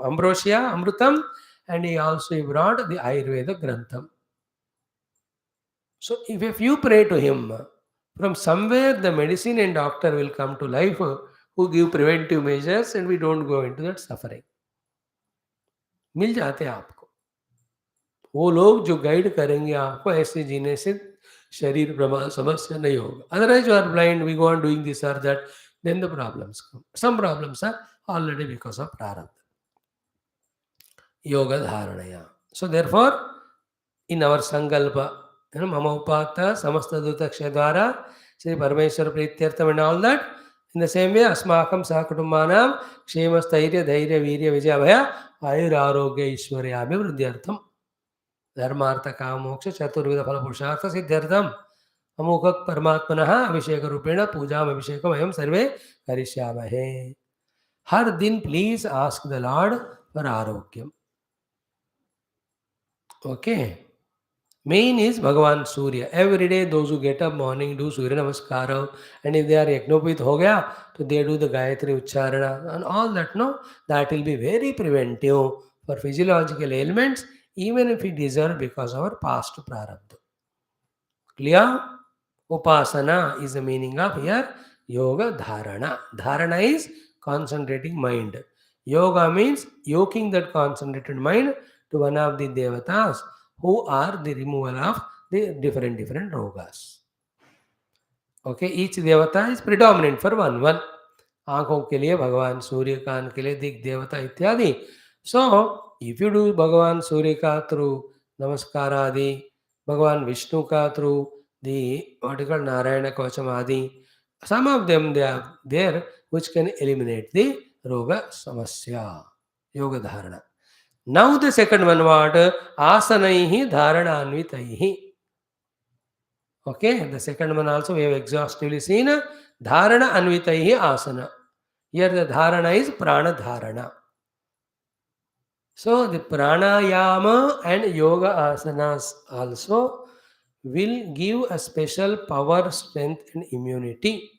ambrosia, amrutam, and he also brought the Ayurveda Grantham. So if you pray to him, from somewhere the medicine and doctor will come to life who give preventive measures and we don't go into that suffering. मिल जाते हैं आपको वो लोग जो guide करेंगे आपको. ऐसे जीने से शरीर प्रमाण समस्या नहीं होगा. Otherwise you are blind, we go on doing this or that, then the problems come. Some problems are already because of prarabdha. Yoga dharanaya. So therefore, in our sankalpa, mama upata samasta dutaksha dvara Shri Parameshwara Prityartham and all that, in the same way, asmakam sakutummanam kshema stairya dhairya virya vijaya bhaya ayur arogya ishwarya abhivruddhyartham dharmartha kamoksha chaturvida phala purushartha siddhyartham अमुक परमात्मनः अभिषेक रूपेण पूजाम अभिषेकम वयम सर्वे करिष्यामहे. हर दिन please ask the Lord for Arogyam. Okay. Main is Bhagavan Surya. Every day those who get up morning do Surya Namaskara, and if they are Yagnopit ho gaya, so they do the Gayatri Ucharana and all that, no? That will be very preventive for physiological ailments, even if it deserved because of our past prarabdha. Clear? Upasana is the meaning of here yoga dharana. Dharana is concentrating mind. Yoga means yoking that concentrated mind to one of the devatas who are the removal of the different rogas. Okay, each devata is predominant for one. आंखों के लिए भगवान सूर्य, कान के लिए दिक देवता इत्यादि. So if you do भगवान सूर्य का through नमस्कार आदि, भगवान विष्णु का through the what you call Narayana Kavacham adi, some of them they are there which can eliminate the roga samasya. Yoga dharana. Now the second one, what? Asanaihi dharana anvitaihi. Okay, the second one also we have exhaustively seen. Dharana anvitaihi asana. Here the dharana is prana dharana. So the pranayama and yoga asanas also will give a special power, strength and immunity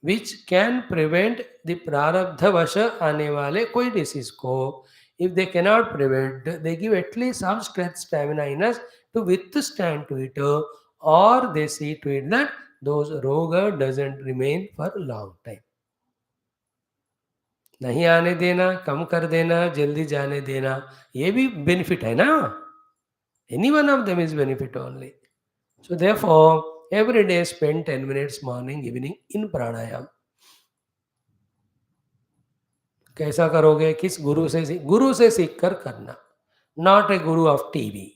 which can prevent the prarabdha vasha aane wale koi disease ko. If they cannot prevent, they give at least some strength, stamina in us to withstand to it, or they see to it that those roga doesn't remain for a long time. नहीं आने देना, कम कर देना, जल्दी जाने देना, ये भी benefit है ना. Any one of them is benefit only. So therefore, every day spend 10 minutes morning, evening in pranayam. कैसा करोगे? किस गुरु से सीख कर करना. Not a guru of TV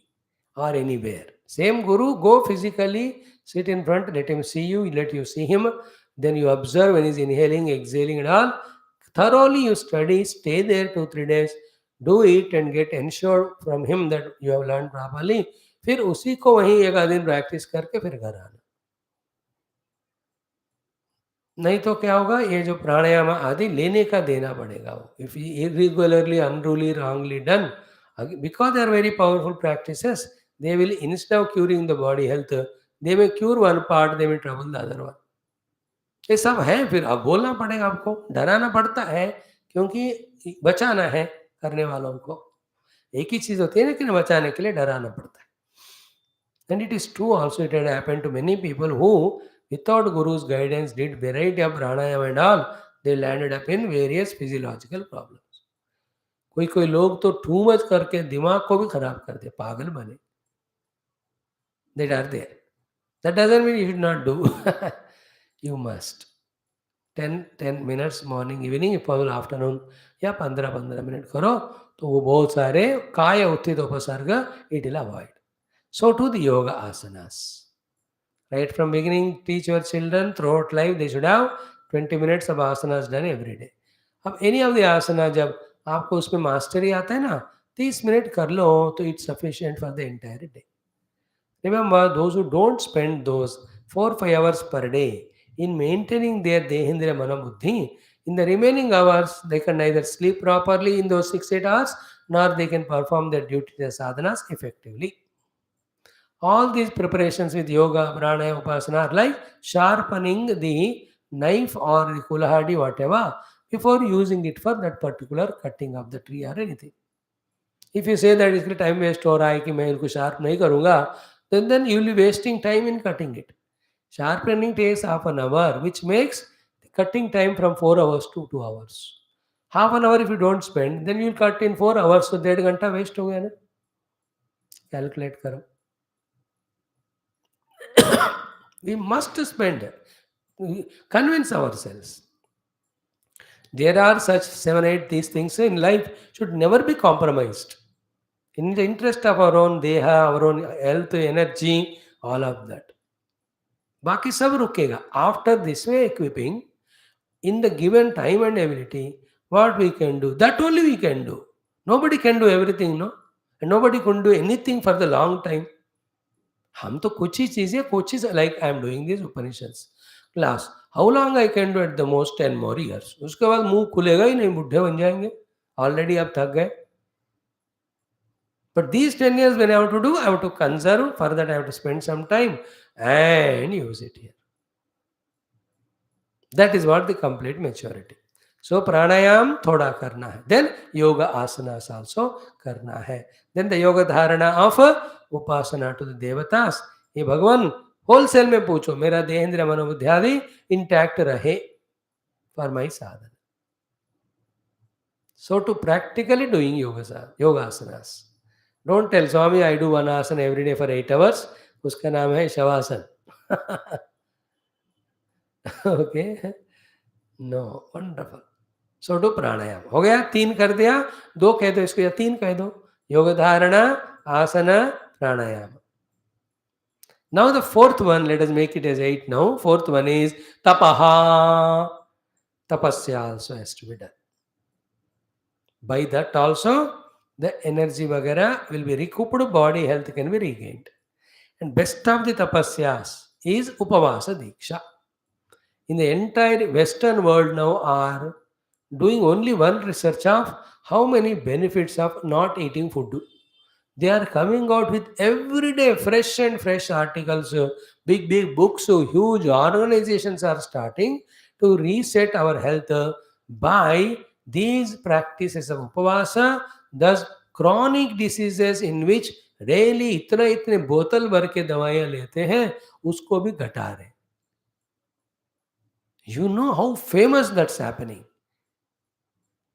or anywhere. Same guru, go physically, sit in front, let him see you, let you see him. Then you observe when he's inhaling, exhaling, and all. Thoroughly you study, stay there 2-3 days, do it and get ensured from him that you have learned properly. फिर उसी को वहीं एक आध दिन practice करके फिर घर आना. नहीं तो क्या होगा, ये जो प्राणायाम आदि लेने का देना पड़ेगा. वो if irregularly, unruly, wrongly done, because they are very powerful practices, they will instead of curing the body health, they may cure one part, दे में ट्रबल द अदर वन. ये सब है. फिर अब बोलना पड़ेगा आपको, डराना पड़ता है क्योंकि बचाना है करने वालों को. एक ही चीज होती है, लेकिन बचाने के लिए डराना पड़ता है. And it is true also, it had happened to many people who, without Guru's guidance, did variety of pranayama and all, they landed up in various physiological problems. कोई कोई लोग तो टू मच करके दिमाग को भी खराब कर दे, पागल बने. That are there. That doesn't mean you should not do. You must. 10 minutes morning, evening, if possible afternoon, या 15 मिनट करो तो वो बहुत सारे काय उत्थित उपसर्ग it will avoid. So too the yoga asanas. Right from beginning, teach your children throughout life, they should have 20 minutes of asanas done every day. अब any of the asana जब आपको उसमें मास्टरी आता है ना, 30 मिनट कर लो तो it's sufficient for the entire day. Remember, those who don't spend those 4-5 hours per day in maintaining their Dehendriya Mana Buddhi, in the remaining hours, they can neither sleep properly in those 6-8 hours, nor they can perform their duty as sadhanas effectively. All these preparations with yoga, pranayama, upasana are like sharpening the knife or the kulahadi, whatever, before using it for that particular cutting of the tree or anything. If you say that इसके time waste हो रहा है कि मैं इनको sharp नहीं करूँगा, then you will be wasting time in cutting it. Sharpening takes half an hour, which makes the cutting time from 4 hours to 2 hours. Half an hour if you don't spend, then you will cut in 4 hours, so 1.5 घंटा waste हो गया ना. Calculate करो. We must spend, convince ourselves. There are such 7-8 these things in life should never be compromised. In the interest of our own deha, our own health, energy, all of that. बाकी सब रुकेगा. After this way equipping, in the given time and ability, what we can do, that only we can do. Nobody can do everything, no? And nobody can do anything for the long time. हम तो कुछ ही चीजें, कुछ ही, like I am doing this Upanishads class. How long I can do at the most? 10 more years. उसके बाद मुंह खुलेगा ही नहीं, बुढ़े बन जाएंगे. Already आप थक गए. But these 10 years when I have to do, I have to conserve. For that I have to spend some time and use it here. That is what the complete maturity. So pranayam thoda karna hai. Then yoga asanas also karna hai. Then the yoga dharana of upasana to the devatas. ये भगवान wholesale में पूछो, मेरा देहेंद्र मनोबुद्ध्यादि intact रहे for my sadhana. So to practically doing yoga asanas. Don't tell Swami I do one asana every day for 8 hours. उसका नाम है shavasana. Okay? No, wonderful. So do pranayam. हो गया, 3 कर दिया, 2 कह दो इसको या 3 कह दो. Yoga dharana, asana, pranayam. Now the 4th one, let us make it as 8 now. 4th one is tapaha. Tapasya also has to be done. By that also, the energy vagara will be recouped, body health can be regained. And best of the tapasyas is upavasa diksha. In the entire Western world now are doing only one research of how many benefits of not eating food. They are coming out with every day fresh articles, big books, so huge organizations are starting to reset our health by these practices of upavasa. Thus chronic diseases in which daily इतने बोतल भर के दवाइयां लेते हैं, उसको भी घटा रहे. You know how famous that's happening.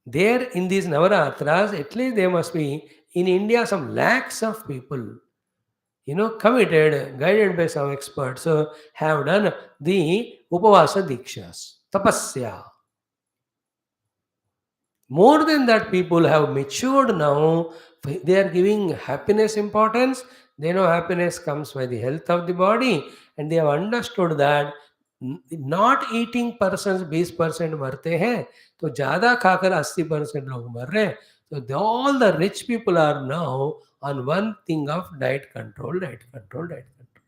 There in these Navaratras, at least there must be in India some lakhs of people, committed, guided by some experts, have done the Upavasa Dikshas, Tapasya. More than that, people have matured now they are giving happiness importance. They know happiness comes by the health of the body, and they have understood that not eating persons 20% मरते हैं, तो ज़्यादा खाकर 80% लोग मर रहे हैं. So all the rich people are now on one thing of diet control, diet control, diet control.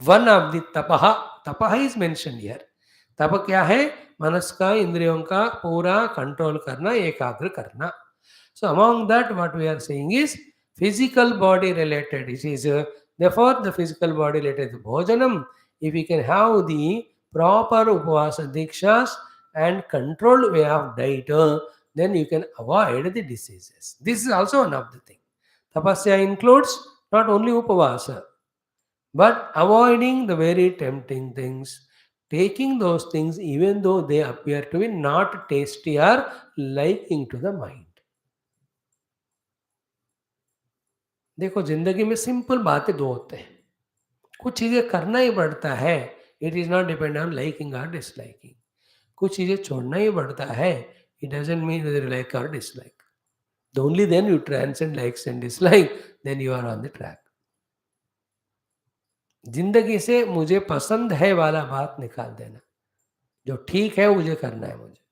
One of the tapaha is mentioned here. तप क्या है? मनस का, इंद्रियों का पूरा कंट्रोल करना, एकाग्र करना. So among that, what we are saying is physical body related. It is therefore the physical body related bhojanam. If we can have the proper upavasa dikshas and controlled way of diet, then you can avoid the diseases. This is also one of the things. Tapasya includes not only upavasa, but avoiding the very tempting things, taking those things even though they appear to be not tasty or liking to the mind. देखो, जिंदगी में simple बातें दो होते हैं. कुछ चीजें करना ही पड़ता है. It is not depend on liking or disliking. कुछ चीजें छोड़ना ही पड़ता है. It doesn't mean whether you like or dislike. Only then you transcend likes and dislike, then you are on the track. जिंदगी से मुझे पसंद है वाला बात निकाल देना. जो ठीक है मुझे करना है. मुझे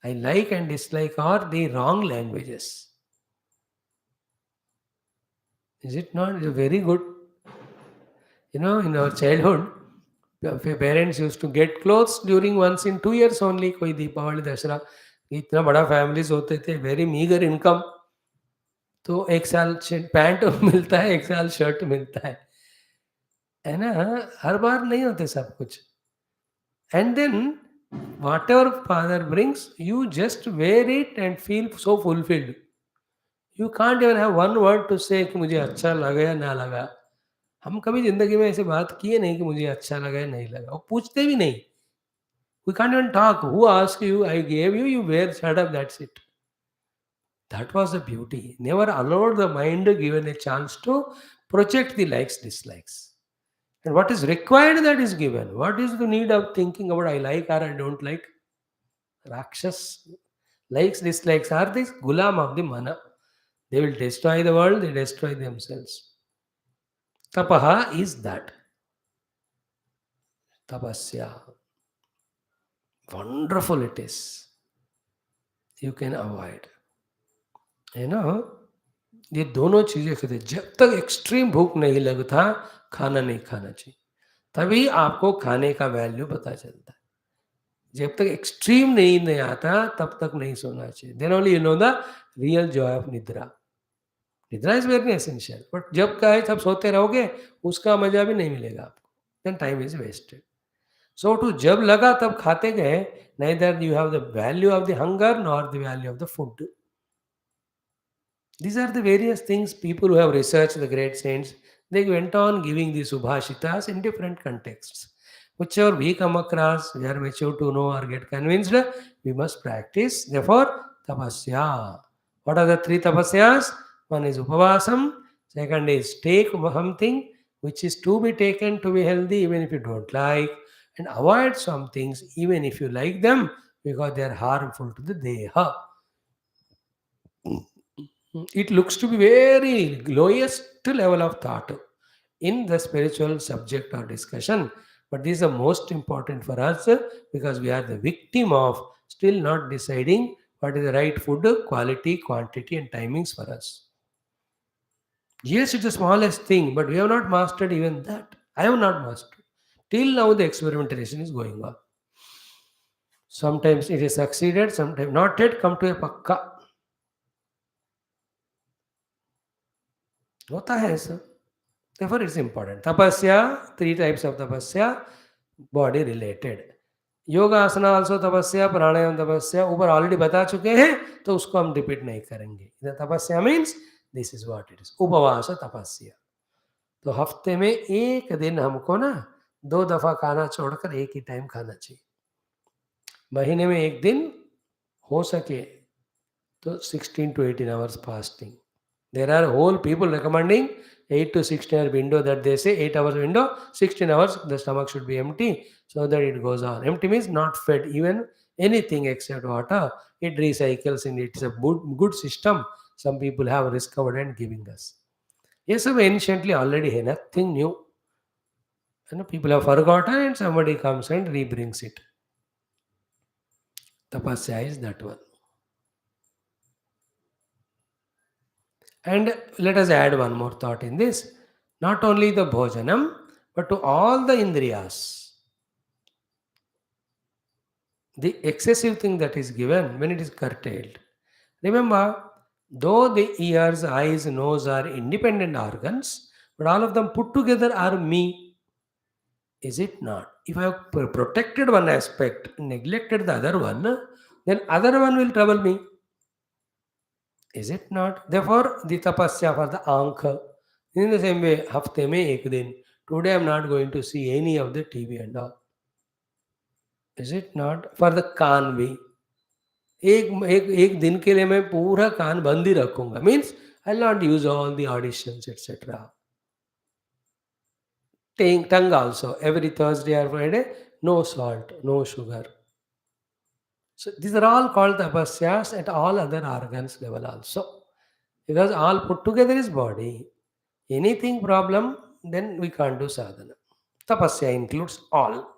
I like and dislike are the wrong languages. Is it not very good? In our childhood, parents used to get clothes during once in 2 years only. कोई दीपावली, दशहरा, इतना बड़ा फैमिलीज होते थे, वेरी मीगर इनकम. तो एक साल पैंट मिलता है, एक साल शर्ट मिलता है ना. हर बार नहीं होते सब कुछ. And then whatever father brings, you just wear it and feel so fulfilled. You can't even have one word to say कि मुझे अच्छा लगा या ना लगा. हम कभी जिंदगी में ऐसे बात किए नहीं कि मुझे अच्छा लगा या नहीं लगा. वो पूछते भी नहीं. We can't even talk. Who asked you? I gave you. You wear. Shut up. That's it. That was the beauty. Never allowed the mind given a chance to project the likes, dislikes. And what is required, that is given. What is the need of thinking about I like or I don't like? Rakshas. Likes, dislikes are the gulam of the mana. They will destroy the world, they destroy themselves. Tapaha is that. Tapasya. Wonderful it is. You can avoid. ये दोनों चीजें कहते. जब तक extreme भूख नहीं लगता, खाना नहीं खाना चाहिए. तभी आपको खाने का वैल्यू पता चलता है. जब तक एक्सट्रीम नींद नहीं आता, तब तक नहीं सोना चाहिए. Then only you know the real joy of nidra. निद्रा इज वेरी एसेंशियल. बट जब कहे तब सोते रहोगे, उसका मजा भी नहीं मिलेगा आपको. Then time is wasted. So to जब लगा तब खाते गए. neither you have the value of the hunger nor the value of the food. These are the various things people who have researched the great saints. They went on giving these subhashitas in different contexts. Whichever we come across, we are mature to know or get convinced, we must practice. Therefore, tapasya. What are the three tapasyas? One is upavasam. Second is take something which is to be taken to be healthy even if you don't like. And avoid some things even if you like them because they are harmful to the deha. It looks to be very lowest level of thought in the spiritual subject or discussion. But this is the most important for us because we are the victim of still not deciding what is the right food, quality, quantity and timings for us. Yes, it's the smallest thing, but we have not mastered even that. I have not mastered. Till now the experimentation is going on. Sometimes it is succeeded, sometimes not yet come to a pakka. होता है ऐसा. Therefore it's important. Tapasya, three types of tapasya, body related. Yoga asana also tapasya, pranayama tapasya, ऊपर already बता चुके हैं तो उसको हम रिपीट नहीं करेंगे. तपस्या means this is what it is. उपवास तपस्या. तो हफ्ते में एक दिन हमको ना 2 दफा खाना छोड़कर एक ही टाइम खाना चाहिए. महीने में एक दिन हो सके तो 16 to 18 hours fasting. There are whole people recommending 8 to 16 hour window that they say 8 hours window, 16 hours the stomach should be empty so that it goes on. Empty means not fed, even anything except water. It recycles and it's a good system. Some people have discovered and giving us. Yes, so anciently already had nothing new. People have forgotten and somebody comes and rebrings it. Tapasya is that one. And let us add one more thought in this. Not only the bhojanam, but to all the indriyas. The excessive thing that is given when it is curtailed. Remember, though the ears, eyes, nose are independent organs, but all of them put together are me. Is it not? If I have protected one aspect, neglected the other one, then other one will trouble me. Is it not? Therefore, the tapasya for the ankha. In the same way, hafte mein ek din. Today I am not going to see any of the TV and all. Is it not? For the कान भी एक दिन के लिए मैं पूरा कान बंद ही रखूंगा. Means I will not use all the auditions, etc. Tongue also. Every Thursday or Friday, no salt, no sugar. So these are all called tapasyas at all other organs level also. Because all put together is body. Anything problem, then we can't do sadhana. Tapasya includes all.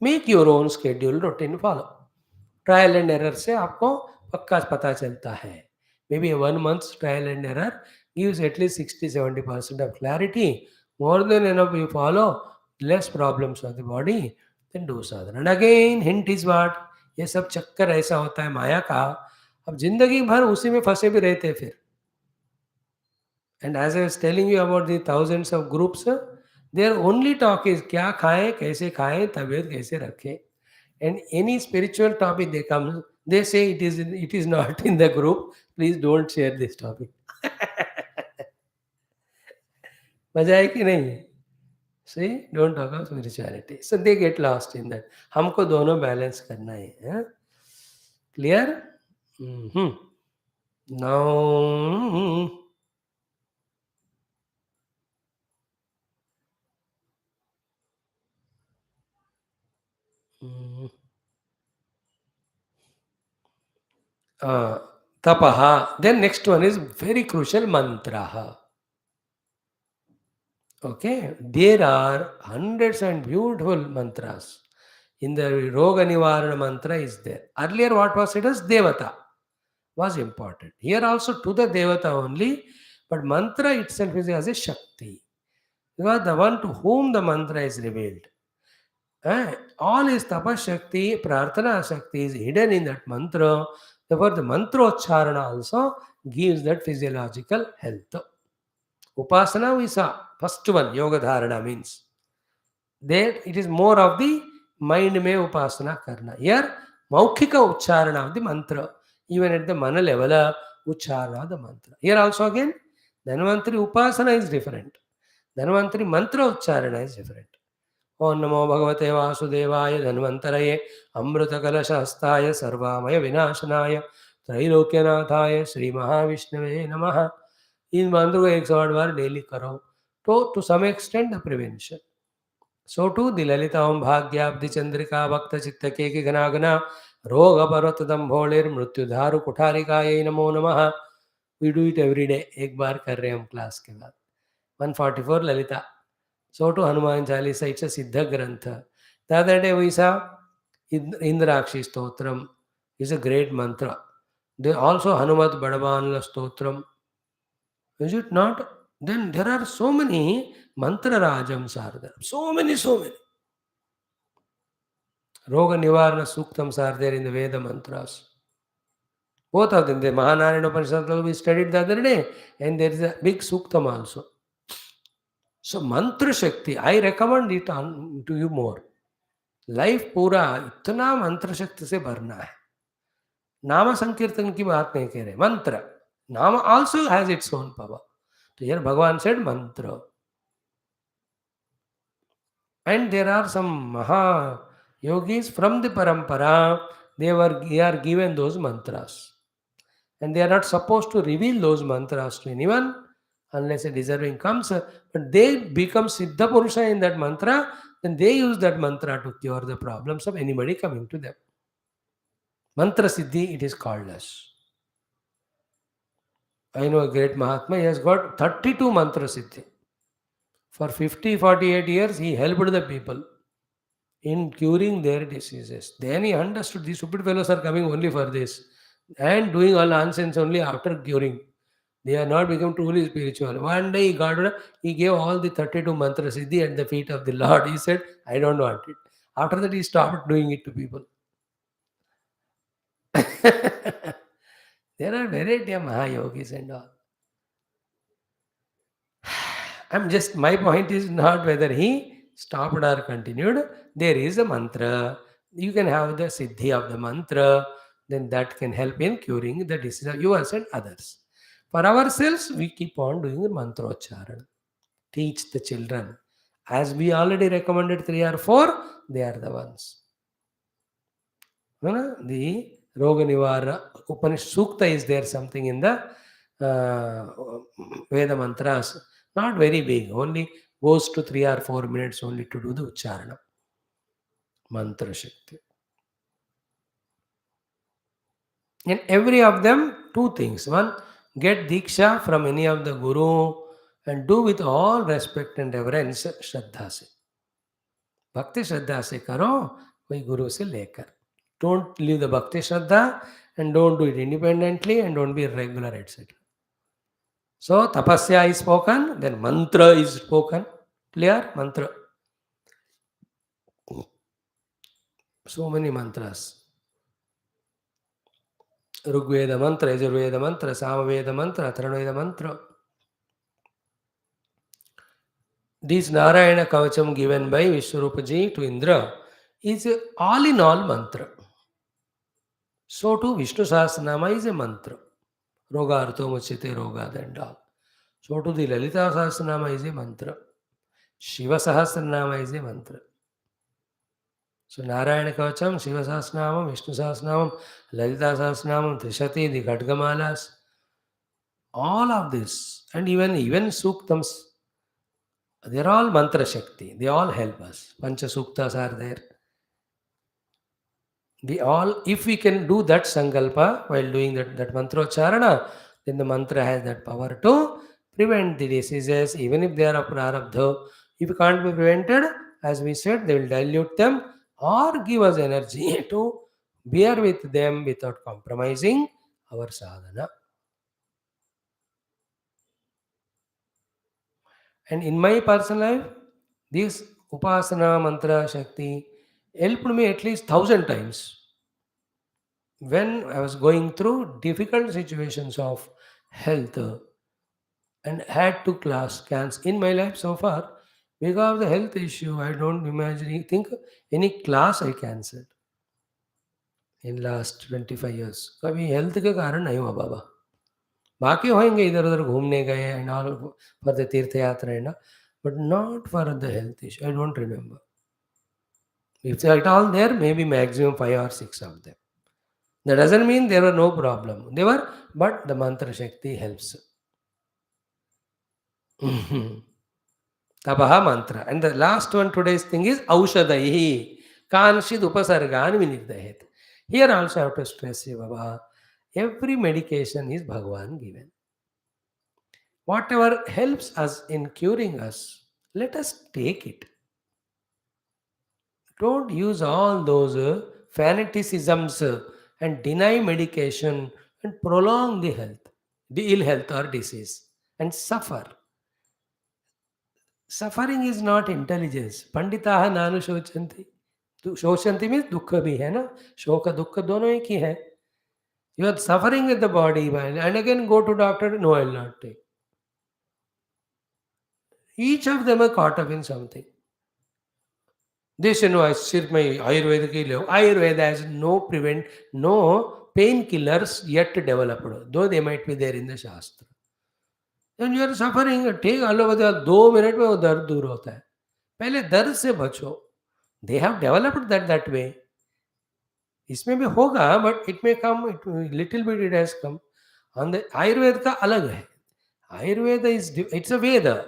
Make your own schedule, routine follow. Trial and error से आपको पक्का पता चलता है. Maybe a 1 month's trial and error gives at least 60-70% of clarity. More than enough you follow, less problems of the body, then do sadhana. And again, hint is what? ये सब चक्कर ऐसा होता है माया का, अब जिंदगी भर उसी में फंसे भी रहते फिर. And as I was telling you about the thousands of groups, their only talk is क्या खाएं, कैसे खाएं, तबीयत कैसे रखें. And any spiritual topic they come, they say it is not in the group. Please don't share this topic. मजा है कि नहीं? See, don't talk of spirituality. So they get lost in that. हमको दोनों balance करना है. Clear? Now, tapaha. Then next one is very crucial, mantraha. Okay, there are hundreds and beautiful mantras. In the Roga Nivarana mantra is there. Earlier what was it as Devata was important. Here also to the Devata only, but mantra itself is as a Shakti. Because the one to whom the mantra is revealed. All his Tapa Shakti, Prarthana Shakti is hidden in that mantra. Therefore the mantrocharana also gives that physiological health. Upasana we saw. First one, Yoga Dharana means. There it is more of the mind mein upasana karna. Here, maukhika ucharana of the mantra. Even at the mana level, ucharana of the mantra. Here also again, Dhanvantari upasana is different. Dhanvantari mantra ucharana is different. Om Namo Bhagavate Vasudevaya Dhanvantaraye Amrita Kalashastaya Sarvamaya Vinashanaya Trailokyanataya Sri Mahavishnave Namaha. इन मंत्र को 108 बार daily करो तो to some extent the prevention. So to the Lalita Om भाग्याब्धि चंद्रिका भक्त चित्त के घनागना रोग पर्वत दंभोलिर मृत्युधारु कुठारिकाय नमो नमः. We do it every day. एक बार कर रहे हैं हम क्लास के बाद. 144 Lalita. So to Hanuman Chalisa. It's a सिद्ध ग्रंथ. The other day we saw Indrakshi Stotram is a great mantra. They also Hanumat बड़बान Stotram. Is it not? Then there are so many mantra rajams are there. So many. Roga Nivarana Suktams are there in the Veda mantras. Both of them. The Mahanarayana Upanishad we studied the other day, and there is a big Suktam also. So mantra Shakti, I recommend it to you more. Life पूरा इतना मंत्र शक्ति से भरना है. नाम संकीर्तन की बात नहीं कह रहे. मंत्र. Nama also has its own power. So here Bhagavan said mantra. And there are some Maha yogis from the parampara, they are given those mantras. And they are not supposed to reveal those mantras to anyone unless a deserving comes. But they become Siddha Purusha in that mantra, then they use that mantra to cure the problems of anybody coming to them. Mantra Siddhi, it is called as. I know a great Mahatma, he has got 32 Mantra Siddhi. For 48 years, he helped the people in curing their diseases. Then he understood these stupid fellows are coming only for this and doing all nonsense only after curing. They are not become truly spiritual. One day he gave all the 32 mantra siddhi at the feet of the Lord. He said, I don't want it. After that, he stopped doing it to people. There are variety of Mahayogis and all. My point is not whether he stopped or continued. There is a mantra. You can have the siddhi of the mantra, then that can help in curing the disease of yours and others. For ourselves, we keep on doing the mantrocharana. Teach the children. As we already recommended 3 or 4, they are the ones. The Roga Nivara Upanishad Sukta is there something in the Veda mantras. Not very big, only goes to 3 or 4 minutes only to do the Ucharana. Mantra Shakti. In every of them, 2 things. One, get Diksha from any of the Guru and do with all respect and reverence Shraddha se. Bhakti Shraddha se karo, koi Guru se lekar. Don't leave the Bhakti Shraddha and don't do it independently and don't be irregular, etc. So, tapasya is spoken, then mantra is spoken. Clear? Mantra. So many mantras. Rigveda mantra, Yajurveda mantra, Samaveda mantra, Atharvaveda mantra. This Narayana Kavacham given by Vishwarupaji to Indra is all in all mantra. So too Vishnu Sahasranama is a mantra. Roga Artho Muchite Roga and all. So too the Lalita Sahasranama is a mantra. Shiva Sahasranama is a mantra. So Narayana Kavacham, Shiva Sahasranamam, Vishnu Sahasranamam, Lalita Sahasranamam, Trishati, the Khatgamalas, all of this, and even Suktams, they are all mantra shakti. They all help us. Pancha Suktas are there. We all, if we can do that sankalpa while doing that mantrocharana, then the mantra has that power to prevent the diseases, even if they are of prarabdha. If it can't be prevented, as we said, they will dilute them or give us energy to bear with them without compromising our sadhana. And in my personal life, this upasana mantra shakti helped me at least 1,000 times. When I was going through difficult situations of health and had to cancel in my life so far, because of the health issue, I don't think any class I cancelled in last 25 years. कभी health के कारण नहीं हुआ बाबा. बाकी होंगे इधर उधर घूमने गए and all for the तीर्थ यात्रा है ना, but not for the health issue. I don't remember. If they are at all there, maybe maximum 5 or 6 of them. That doesn't mean there were no problem. They were, but the mantra shakti helps. Tapaha mantra. And the last one today's thing is aushadaihi. Kanshid upasargan vinirdahet. Here also I have to stress you, Baba. Every medication is Bhagavan given. Whatever helps us in curing us, let us take it. Don't use all those fanaticisms and deny medication and prolong the ill health or disease and suffer. Suffering is not intelligence. Panditaha nanu shochanti. Shochanti means dukkha bhi hai na. Shoka dukkha dono ek hi hai. You are suffering with the body and again go to doctor. No, I will not take. Each of them are caught up in something. They say, no, I sit my Ayurveda ki live. Ayurveda has no painkillers yet developed, though they might be there in the Shastra. And you are suffering, take allopathy, 2 minutes में वो दर्द दूर होता है. पहले दर्द से बचो. They have developed that way. इसमें भी होगा, but it may come, little bit it has come. On the Ayurveda का अलग है. Ayurveda it's a Veda.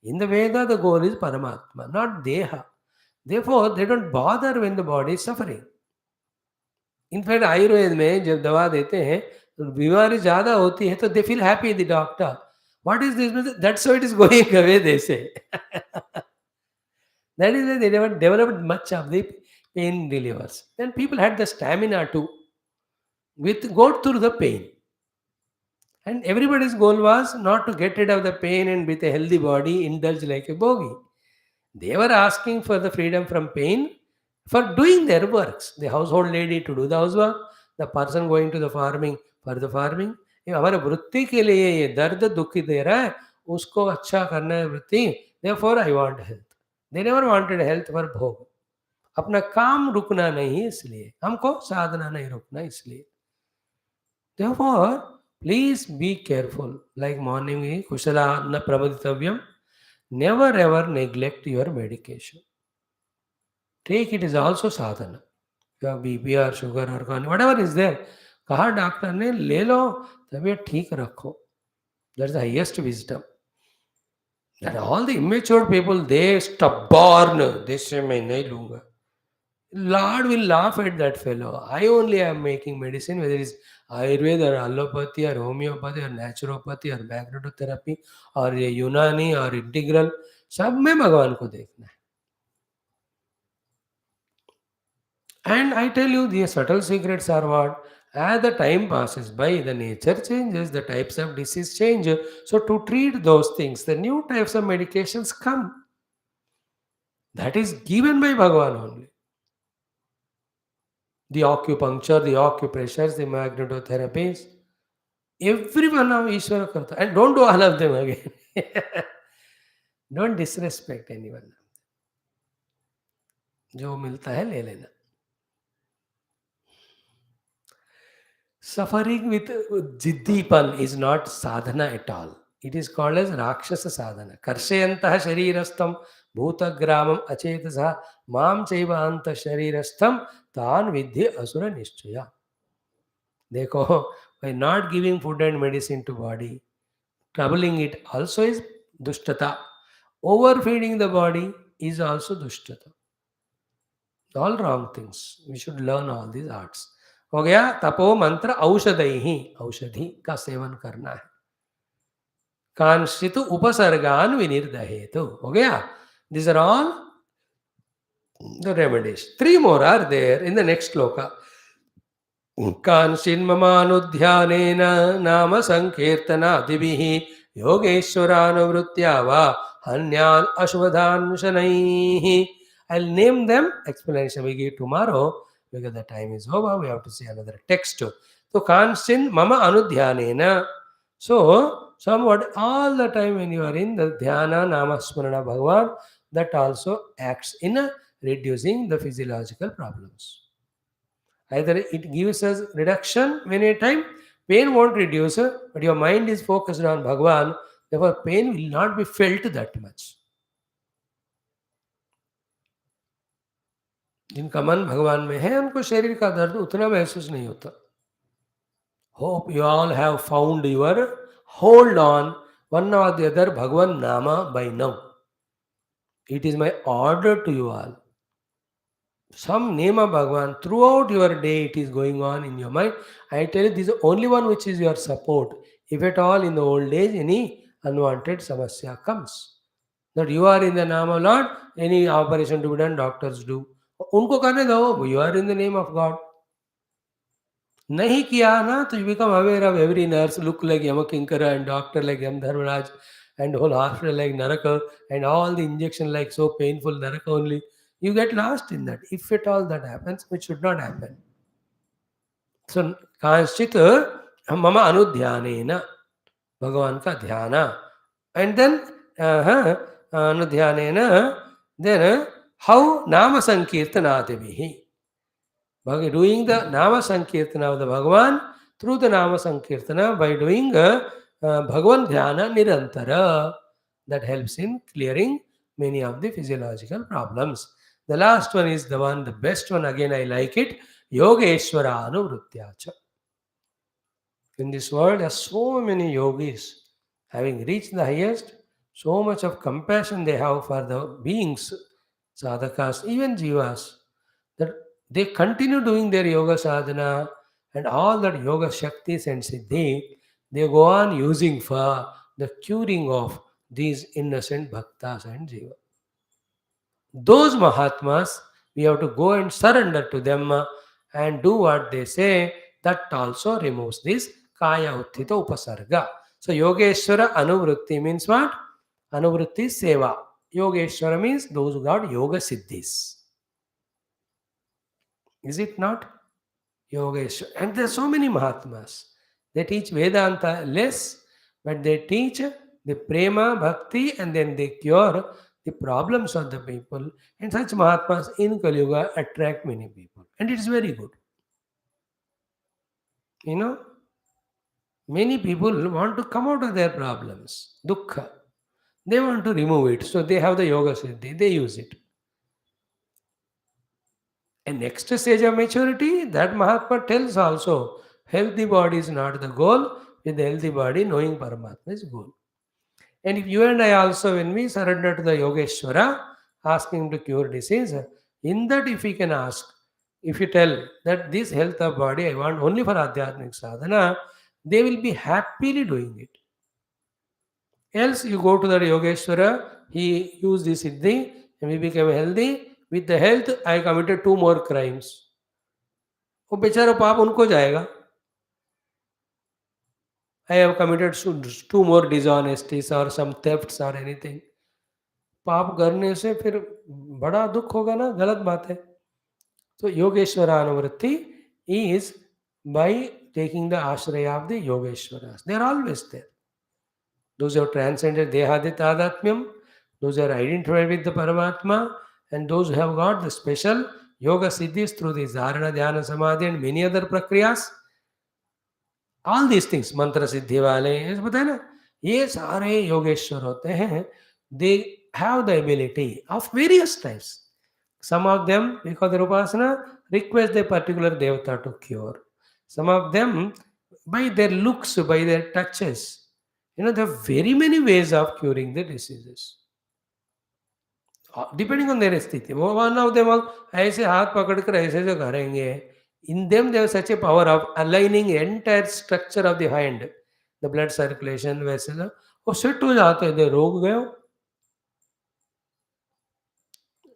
In the Veda, the goal is Paramatma, not Deha. Therefore, they don't bother when the body is suffering. In fact, Ayurveda में जब दवा देते हैं, तो बीमारी ज़्यादा होती है, तो they feel happy, the doctor. What is this? That's why it is going away, they say. That is why they never developed much of the pain relievers. Then people had the stamina to go through the pain. And everybody's goal was not to get rid of the pain and with a healthy body indulge like a bogie. They were asking for the freedom from pain for doing their works. The household lady to do the housework, the person going to the farming for the farming. ये हमारे वृत्ति के लिए ये दर्द दुख दे रहा है, उसको अच्छा करना है वृत्ति. Therefore I want health. They never wanted health for भोग. अपना काम रुकना नहीं, इसलिए हमको साधना नहीं रुकना, इसलिए. Therefore, please be careful. Like morning, kushala na pramaditavyam. Never ever neglect your medication. Take it is also sadhana. You have BP or sugar or whatever is there. कहा डॉक्टर ने ले लो, तबीयत ठीक रखो. That's the highest wisdom. And all the immature people, they stubborn. They say मैं नहीं लूंगा. Lord will laugh at that fellow. I only am making medicine, whether it is Ayurveda or allopathy or homeopathy or naturopathy or magnetotherapy or Unani or integral. सब में भगवान को देखना है. And I tell you, the subtle secrets are what? As the time passes by, the nature changes, the types of disease change. So to treat those things, the new types of medications come. That is given by Bhagavan only. The acupuncture, the acupressures, the magnetotherapies, every one of Ishvara Karta. And don't do all of them again. Don't disrespect anyone. जो मिलता है ले लेना. Suffering with jiddipan is not sadhana at all. It is called as Rakshasa sadhana. Karshayantah sharirastham bhutagramam achetasa mam chaiva anta sharirastham tan vidhi asura nishchaya. देखो, by not giving food and medicine to body, troubling it also is dushtata. Overfeeding the body is also dushtata. All wrong things. We should learn all these arts. हो गया. तपो मंत्र औषधि, औषधि का seven करना है. कांशित उपसर्गान विनिर्दहेतु. हो गया. These are all the remedies. 3 more are there in the next sloka. कांशिन्ममानुध्यानेन नाम संकीर्तनादिभिः योगेश्वरानुवृत्त्या वा हन्यान् अशुभदान् शनैः. I'll name them. Explanation we give tomorrow because the time is over. We have to see another text. So kanshin mama anudhyanena. So somewhat all the time when you are in the dhyana namasmarana Bhagavan, that also acts in reducing the physiological problems. Either it gives us reduction many a time, pain won't reduce, but your mind is focused on Bhagavan, therefore pain will not be felt that much. जिनका मन भगवान में है, उनको शरीर का दर्द उतना महसूस नहीं होता. Hope you all have found your hold on one or the other Bhagavan Nama by now. It is my order to you all. Some name of Bhagavan throughout your day, it is going on in your mind. I tell you, this is the only one which is your support. If at all in the old age any unwanted samasya comes, that you are in the name of Lord, any operation to be done, doctors do. उनको करने दो. You are in the name of God. नहीं किया ना, तो you become aware of every nurse look like Yamakinkara and doctor like Yam Dharmaraj and whole hospital like Naraka and all the injection like so painful Naraka only. You get lost in that. If at all that happens, which should not happen. So कांश्चित मम अनुध्यानेन, भगवान का ध्यान. And then अनुध्यानेन, then how Nama Sankirtanadivihi. Doing the Nama Sankirtana of the Bhagavan through the Nama Sankirtana by doing Bhagavan Dhyana Nirantara. That helps in clearing many of the physiological problems. The last one is the one, the best one, again I like it. Yogeshwara Anuvrityacha. In this world, there are so many yogis having reached the highest, so much of compassion they have for the beings, sadhakas, even jivas, that They continue doing their yoga sadhana and all that yoga shaktis and siddhi, they go on using for the curing of these innocent bhaktas and jiva. Those Mahatmas, we have to go and surrender to them and do what they say. That also removes this Kaya Uttita Upasarga. So Yogeshwara Anuvrutti means what? Anuvrutti is Seva. Yogeshwara means those who got Yoga Siddhis. Is it not? Yogeshwara. And there are so many Mahatmas. They teach Vedanta less, but they teach the Prema, Bhakti, and then they cure the problems of the people. And such Mahatmas in Kali Yuga attract many people. And it is very good. You know, many people want to come out of their problems, dukkha. They want to remove it. So they have the yoga siddhi, they use it. And next stage of maturity, that Mahatma tells also, healthy body is not the goal, with the healthy body, knowing Paramatma is goal. And if you and I also, when we surrender to the Yogeshwara, asking him to cure disease, in that if we can ask, if you tell that this health of body I want only for Adhyatmic sadhana, they will be happily doing it. Else you go to the Yogeshwara, he used this siddhi and we became healthy. With the health, I committed 2 more crimes. वो बेचारा पाप उनको जाएगा. I have committed 2 more dishonesties or some thefts or anything. पाप करने से फिर बड़ा दुख होगा ना, गलत बात है. So Yogeshwaranuvriti is by taking the ashraya of the Yogeshwaras. They are always there. Those who have transcended Dehaditadatmyam, those who are identified with the Paramatma, and those who have got the special yoga siddhis through the Dharana, Dhyana, Samadhi and many other prakriyas. All these things, mantra siddhi wale, ये पता है ना, ये सारे योगेश्वर होते हैं. They have the ability of various types. Some of them, because their upasana, request a particular devata to cure. Some of them, by their looks, by their touches, there are very many ways of curing the diseases. Depending on their sthiti. One of them all, ऐसे हाथ पकड़कर ऐसे जो करेंगे. In them, there is such a power of aligning entire structure of the hand, the blood circulation vessel. वो set हो जाते हैं, they रोग गए.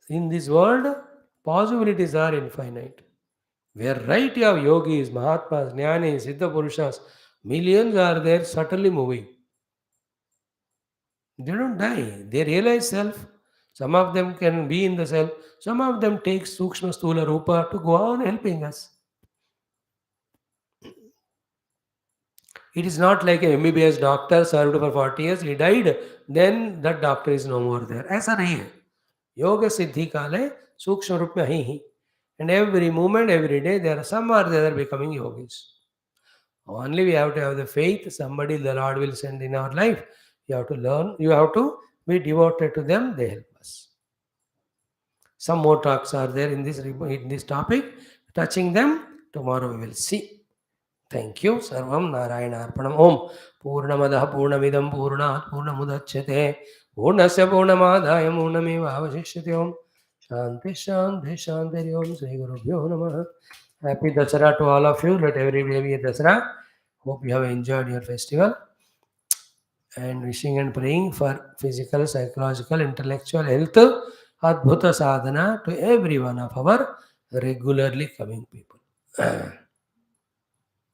In this world, possibilities are infinite. Variety of yogis, Mahatmas, Jnanis, Siddha Purushas, millions are there subtly moving. They don't die. They realize self. Some of them can be in the self. Some of them take Sukshma Stula Rupa to go on helping us. It is not like a MBBS doctor served for 40 years, he died, then that doctor is no more there. ऐसा नहीं है. Yoga Siddhi काले सूक्ष्म रूप में ही. And every moment, every day, there are some or the other becoming yogis. Only we have to have the faith, somebody the Lord will send in our life. You have to learn, you have to be devoted to them, they help us. Some more talks are there in this topic. Touching them, tomorrow we will see. Thank you. Sarvam Narayana Arpanam. Om Purnamadaha Purnamidam Purnat Purnamudachyate Purnasya Purnamadaya Purnameva Avashishyate. Om Shanti Shanti Shanti. Om Sri Gurubhyo Namaha. Happy Dassara to all of you. Let every day be a Dassara. Hope you have enjoyed your festival. And wishing and praying for physical, psychological, intellectual health, Adbhuta Sadhana to every one of our regularly coming people.